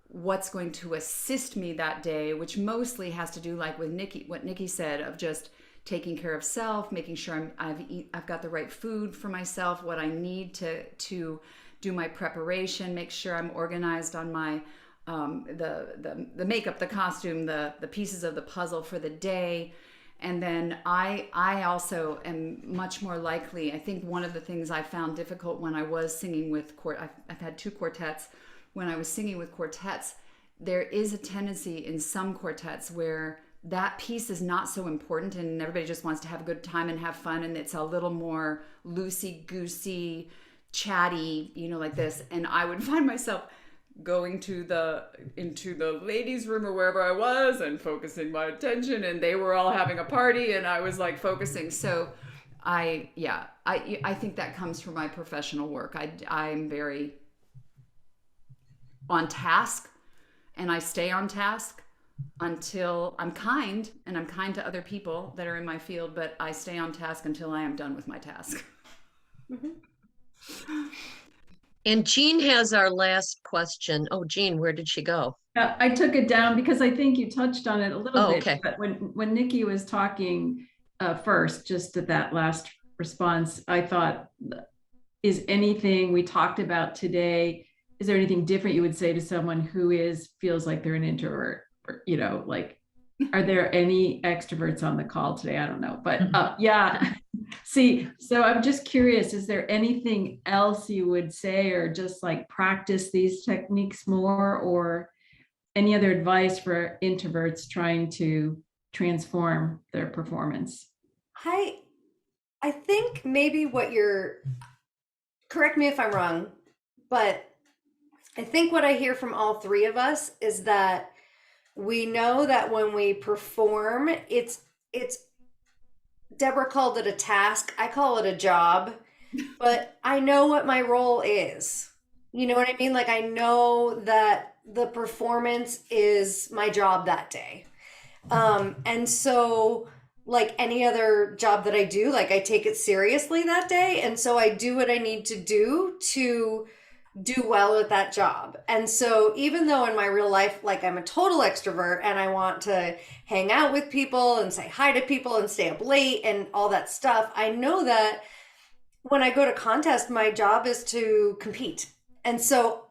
what's going to assist me that day, which mostly has to do, like with what Nikki said, of just taking care of self, making sure I've got the right food for myself, what I need to do my preparation, make sure I'm organized on my the makeup, the costume, the pieces of the puzzle for the day. And then I also am much more likely, I think one of the things I found difficult when I was singing with I've had 2 quartets. When I was singing with quartets, there is a tendency in some quartets where that piece is not so important and everybody just wants to have a good time and have fun, and it's a little more loosey-goosey, chatty, like this. And I would find myself going into the ladies' room or wherever I was and focusing my attention, and they were all having a party and I was like focusing. So I think that comes from my professional work. I'm very on task, and I stay on task until I'm kind to other people that are in my field, but I stay on task until I am done with my task. Mm-hmm. And Jean has our last question. Oh, Jean, where did she go? I took it down because I think you touched on it a little bit. Okay. But when Nikki was talking first, just at that last response, I thought, is anything we talked about today, is there anything different you would say to someone who feels like they're an introvert? Or, like, are there any extroverts on the call today? I don't know, but yeah. See, so I'm just curious, is there anything else you would say, or just like practice these techniques more, or any other advice for introverts trying to transform their performance? I think maybe correct me if I'm wrong, but I think what I hear from all 3 of us is that we know that when we perform, it's Debra called it a task. I call it a job, but I know what my role is. You know what I mean? Like, I know that the performance is my job that day. And so, like any other job that I do, like, I take it seriously that day. And so I do what I need to do well at that job. And so even though in my real life, like, I'm a total extrovert and I want to hang out with people and say hi to people and stay up late and all that stuff, I know that when I go to contest, my job is to compete. And so,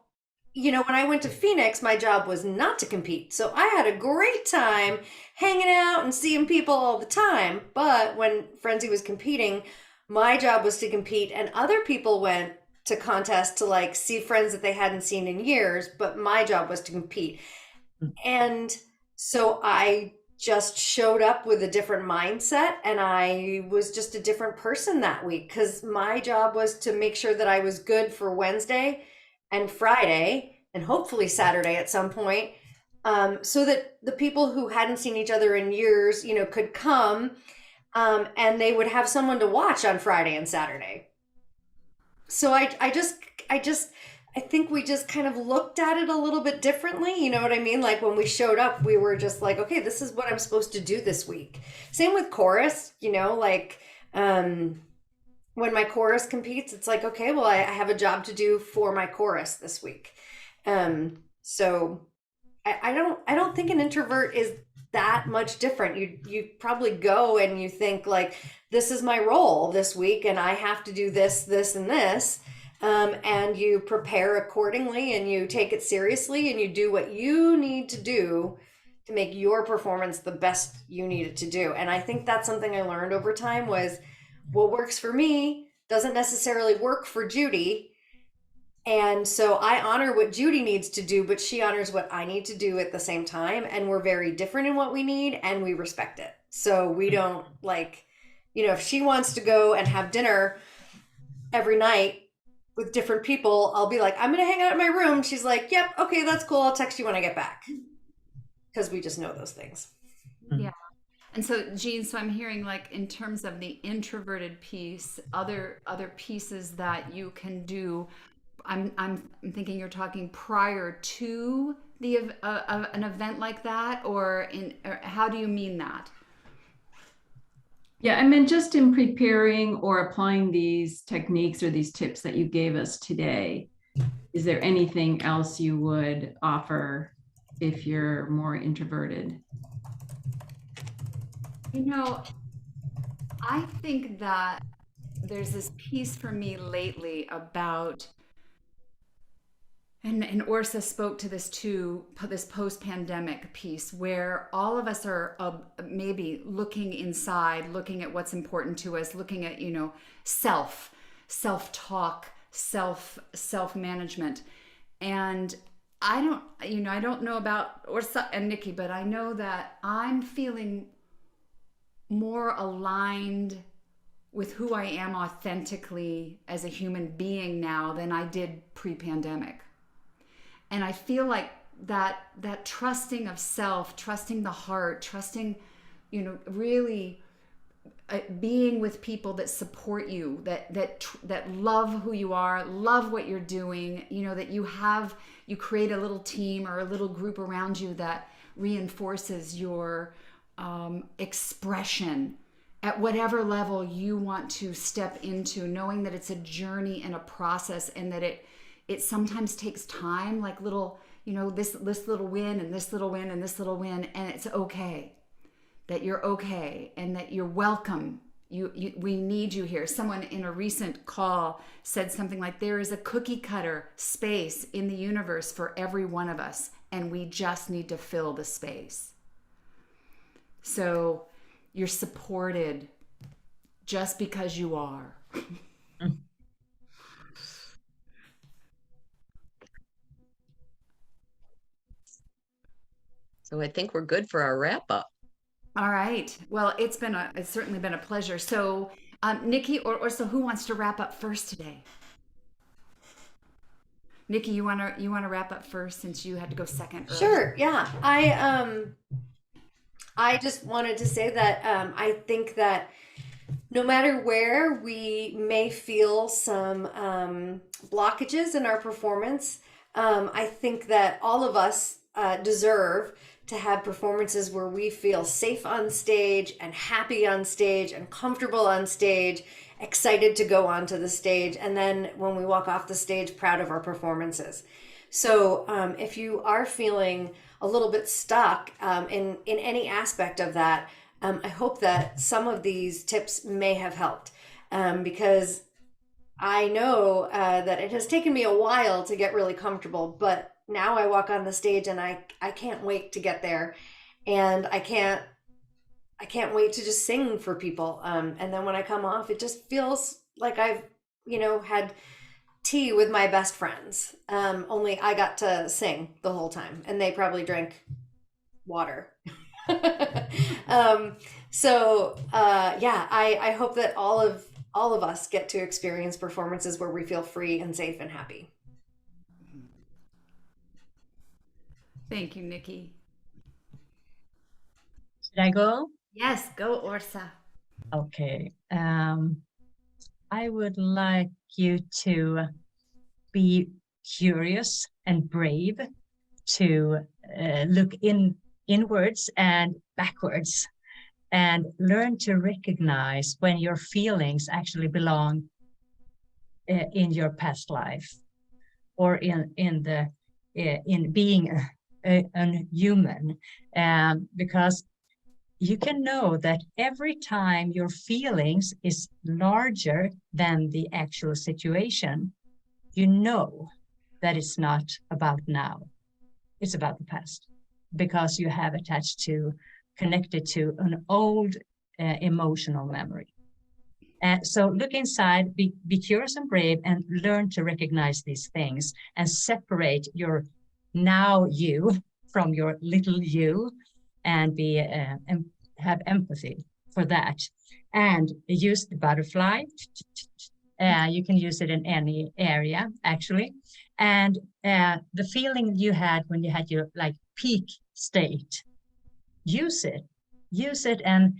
when I went to Phoenix, my job was not to compete. So I had a great time hanging out and seeing people all the time. But when Frenzy was competing, my job was to compete, and other people went to contest to, like, see friends that they hadn't seen in years, but my job was to compete. And so I just showed up with a different mindset, and I was just a different person that week, because my job was to make sure that I was good for Wednesday and Friday and hopefully Saturday at some point, so that the people who hadn't seen each other in years, could come, and they would have someone to watch on Friday and Saturday. So I think we just kind of looked at it a little bit differently. You know what I mean? Like, when we showed up, we were just like, okay, this is what I'm supposed to do this week. Same with chorus, like, when my chorus competes, it's like, okay, well, I have a job to do for my chorus this week. So I don't think an introvert is that much different. You probably go and you think, like, this is my role this week and I have to do this, and this. And you prepare accordingly and you take it seriously and you do what you need to do to make your performance the best you need it to do. And I think that's something I learned over time, was what works for me doesn't necessarily work for Judy. And so I honor what Judy needs to do, but she honors what I need to do at the same time. And we're very different in what we need, and we respect it. So we don't, like, if she wants to go and have dinner every night with different people, I'll be like, I'm going to hang out in my room. She's like, yep, okay, that's cool. I'll text you when I get back. Because we just know those things. Yeah. And so, Jean, so I'm hearing, like, in terms of the introverted piece, other pieces that you can do I'm thinking you're talking prior to the an event like that, or how do you mean that? Yeah, I mean, just in preparing or applying these techniques or these tips that you gave us today, is there anything else you would offer if you're more introverted? You know, I think that there's this piece for me lately about, and Åsa spoke to this too, this post-pandemic piece where all of us are maybe looking inside, looking at what's important to us, looking at, self-talk, self-management. And I don't know about Åsa and Nikki, but I know that I'm feeling more aligned with who I am authentically as a human being now than I did pre-pandemic. And I feel like that trusting of self, trusting the heart, trusting, really being with people that support you, that love who you are, love what you're doing, that you create a little team or a little group around you that reinforces your expression at whatever level you want to step into, knowing that it's a journey and a process, and that it sometimes takes time, like little, this little win and this little win and this little win, and it's okay, that you're okay and that you're welcome. We need you here. Someone in a recent call said something like, there is a cookie cutter space in the universe for every one of us, and we just need to fill the space. So you're supported just because you are. So I think we're good for our wrap up. All right. Well, it's certainly been a pleasure. So Nikki or so who wants to wrap up first today? Nikki, you want to wrap up first since you had to go second earlier? Sure. Yeah. I just wanted to say that I think that no matter where we may feel some blockages in our performance, I think that all of us deserve to have performances where we feel safe on stage and happy on stage and comfortable on stage, excited to go onto the stage, and then when we walk off the stage, proud of our performances. So if you are feeling a little bit stuck in any aspect of that, I hope that some of these tips may have helped, because I know that it has taken me a while to get really comfortable, but now I walk on the stage and I can't wait to get there, and I can't wait to just sing for people. And then when I come off, it just feels like I've, had tea with my best friends. Only I got to sing the whole time, and they probably drank water. I hope that all of us get to experience performances where we feel free and safe and happy. Thank you, Nikki. Should I go? Yes, go, Åsa. Okay. I would like you to be curious and brave to look inwards and backwards, and learn to recognize when your feelings actually belong in your past life, or in being a human, because you can know that every time your feelings is larger than the actual situation, you know that it's not about now, it's about the past, because you have connected to an old emotional memory. So look inside, be curious and brave, and learn to recognize these things and separate your now you from your little you, and have empathy for that. And use the butterfly. You can use it in any area, actually. And the feeling you had when you had your peak state, use it and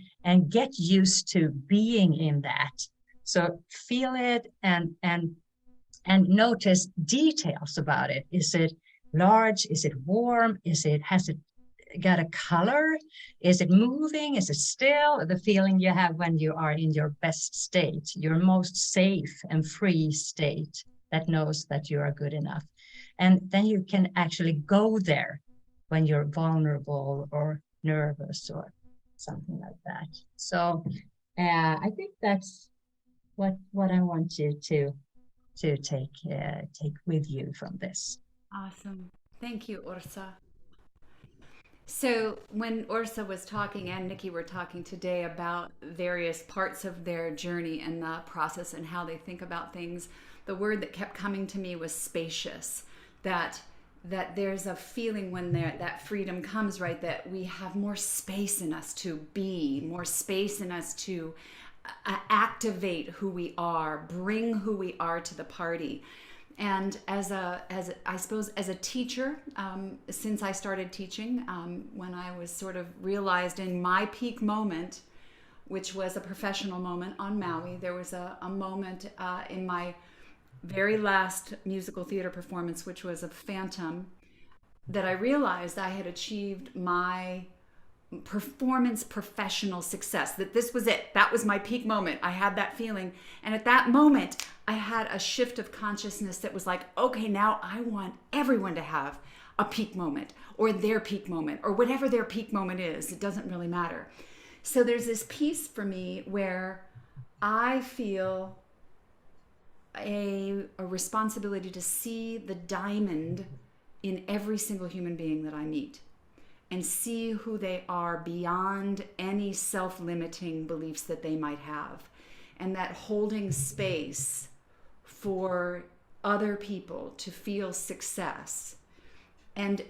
get used to being in that. So feel it and and notice details about it. Is it large? Is it warm? Has it got a color? Is it moving? Is it still? The feeling you have when you are in your best state, your most safe and free state that knows that you are good enough. And then you can actually go there when you're vulnerable or nervous or something like that. So I think that's what I want you to take with you from this. Awesome. Thank you, Åsa. So when Åsa was talking and Nikki were talking today about various parts of their journey and the process and how they think about things, the word that kept coming to me was spacious. That there's a feeling when that freedom comes, right, that we have more space in us to be, more space in us to activate who we are, bring who we are to the party. And as a teacher, since I started teaching, when I was sort of realized in my peak moment, which was a professional moment on Maui, there was a moment in my very last musical theater performance, which was a Phantom, that I realized I had achieved my performance professional success, that this was it. That was my peak moment. I had that feeling. And at that moment, I had a shift of consciousness that was like, okay, now I want everyone to have a peak moment or their peak moment or whatever their peak moment is. It doesn't really matter. So there's this piece for me where I feel a responsibility to see the diamond in every single human being that I meet and see who they are beyond any self-limiting beliefs that they might have. And that holding space for other people to feel success and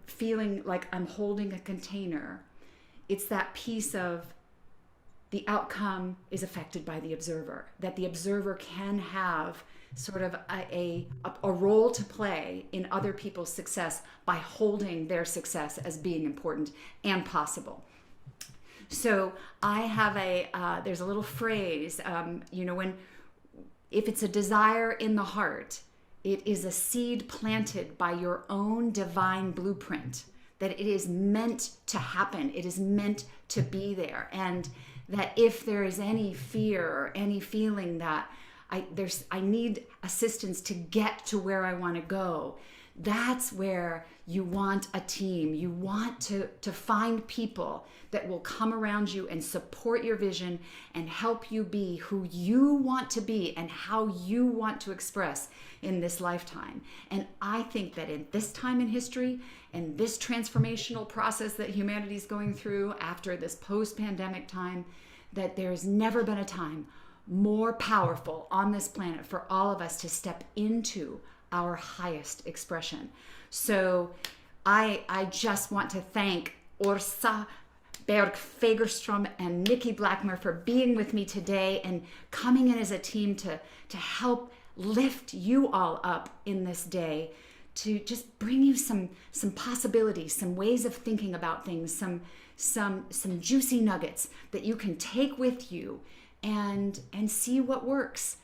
feeling like I'm holding a container. It's that piece of the outcome is affected by the observer, that the observer can have sort of a role to play in other people's success by holding their success as being important and possible. So I have there's a little phrase, if it's a desire in the heart, it is a seed planted by your own divine blueprint, that it is meant to happen. It is meant to be there. And that if there is any fear or any feeling that I need assistance to get to where I want to go, that's where you want a team. You want to find people that will come around you and support your vision and help you be who you want to be and how you want to express in this lifetime. And I think that in this time in history and this transformational process that humanity is going through after this post-pandemic time, that there's never been a time more powerful on this planet for all of us to step into our highest expression. So I just want to thank Åsa Bergh Fagerström and Nikki Blackmer for being with me today and coming in as a team to help lift you all up in this day, to just bring you some possibilities, some ways of thinking about things, some juicy nuggets that you can take with you and see what works.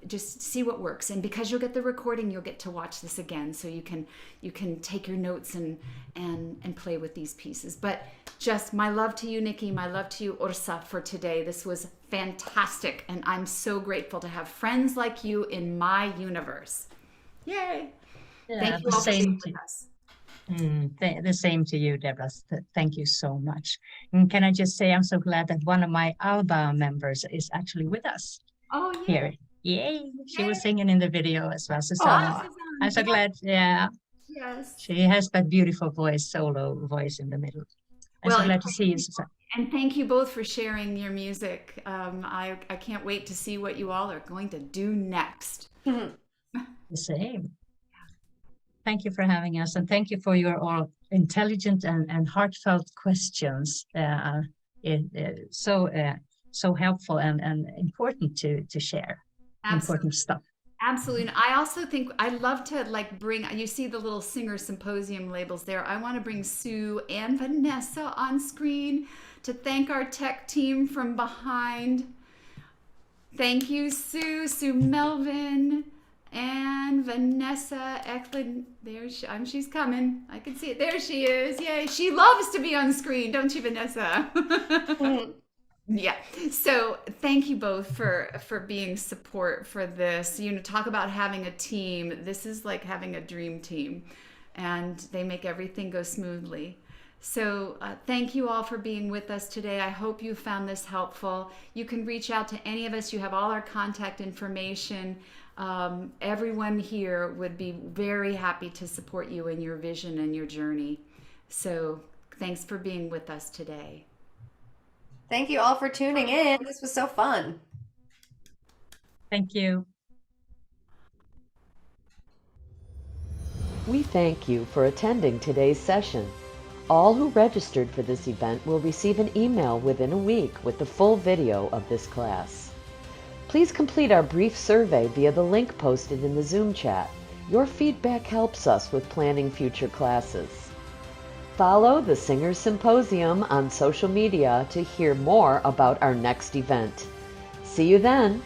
Just see what works. And because you'll get the recording, you'll get to watch this again, so you can take your notes and play with these pieces. But just my love to you, Nikki, my love to you, Åsa, for today. This was fantastic, and I'm so grateful to have friends like you in my universe. Yay! Yeah, Thank you all for being with us. The same to you, Debra. Thank you so much. And can I just say, I'm so glad that one of my ALBA members is actually with us. Oh, yeah. Here. Yay! She was singing in the video as well, Susanna. Susanna. I'm so glad. Yeah. Yes. She has that beautiful voice, solo voice in the middle. I'm so glad to see you, Susanna. And thank you both for sharing your music. I can't wait to see what you all are going to do next. The same. Thank you for having us, and thank you for your all intelligent and heartfelt questions. So helpful and important to share. Absolutely. Important stuff. Absolutely. And I also think I love to bring, you see the little singer symposium labels there. I want to bring Sue and Vanessa on screen to thank our tech team from behind. Thank you, Sue Melvin, And Vanessa Eklund, she's coming. I can see it. There she is. Yay. She loves to be on screen, don't you, Vanessa? Yeah. So thank you both for being support for this. Talk about having a team. This is like having a dream team, and they make everything go smoothly. So thank you all for being with us today. I hope you found this helpful. You can reach out to any of us. You have all our contact information. Everyone here would be very happy to support you in your vision and your journey. So thanks for being with us today. Thank you all for tuning in. This was so fun. Thank you. We thank you for attending today's session. All who registered for this event will receive an email within a week with the full video of this class. Please complete our brief survey via the link posted in the Zoom chat. Your feedback helps us with planning future classes. Follow the Singers Symposium on social media to hear more about our next event. See you then!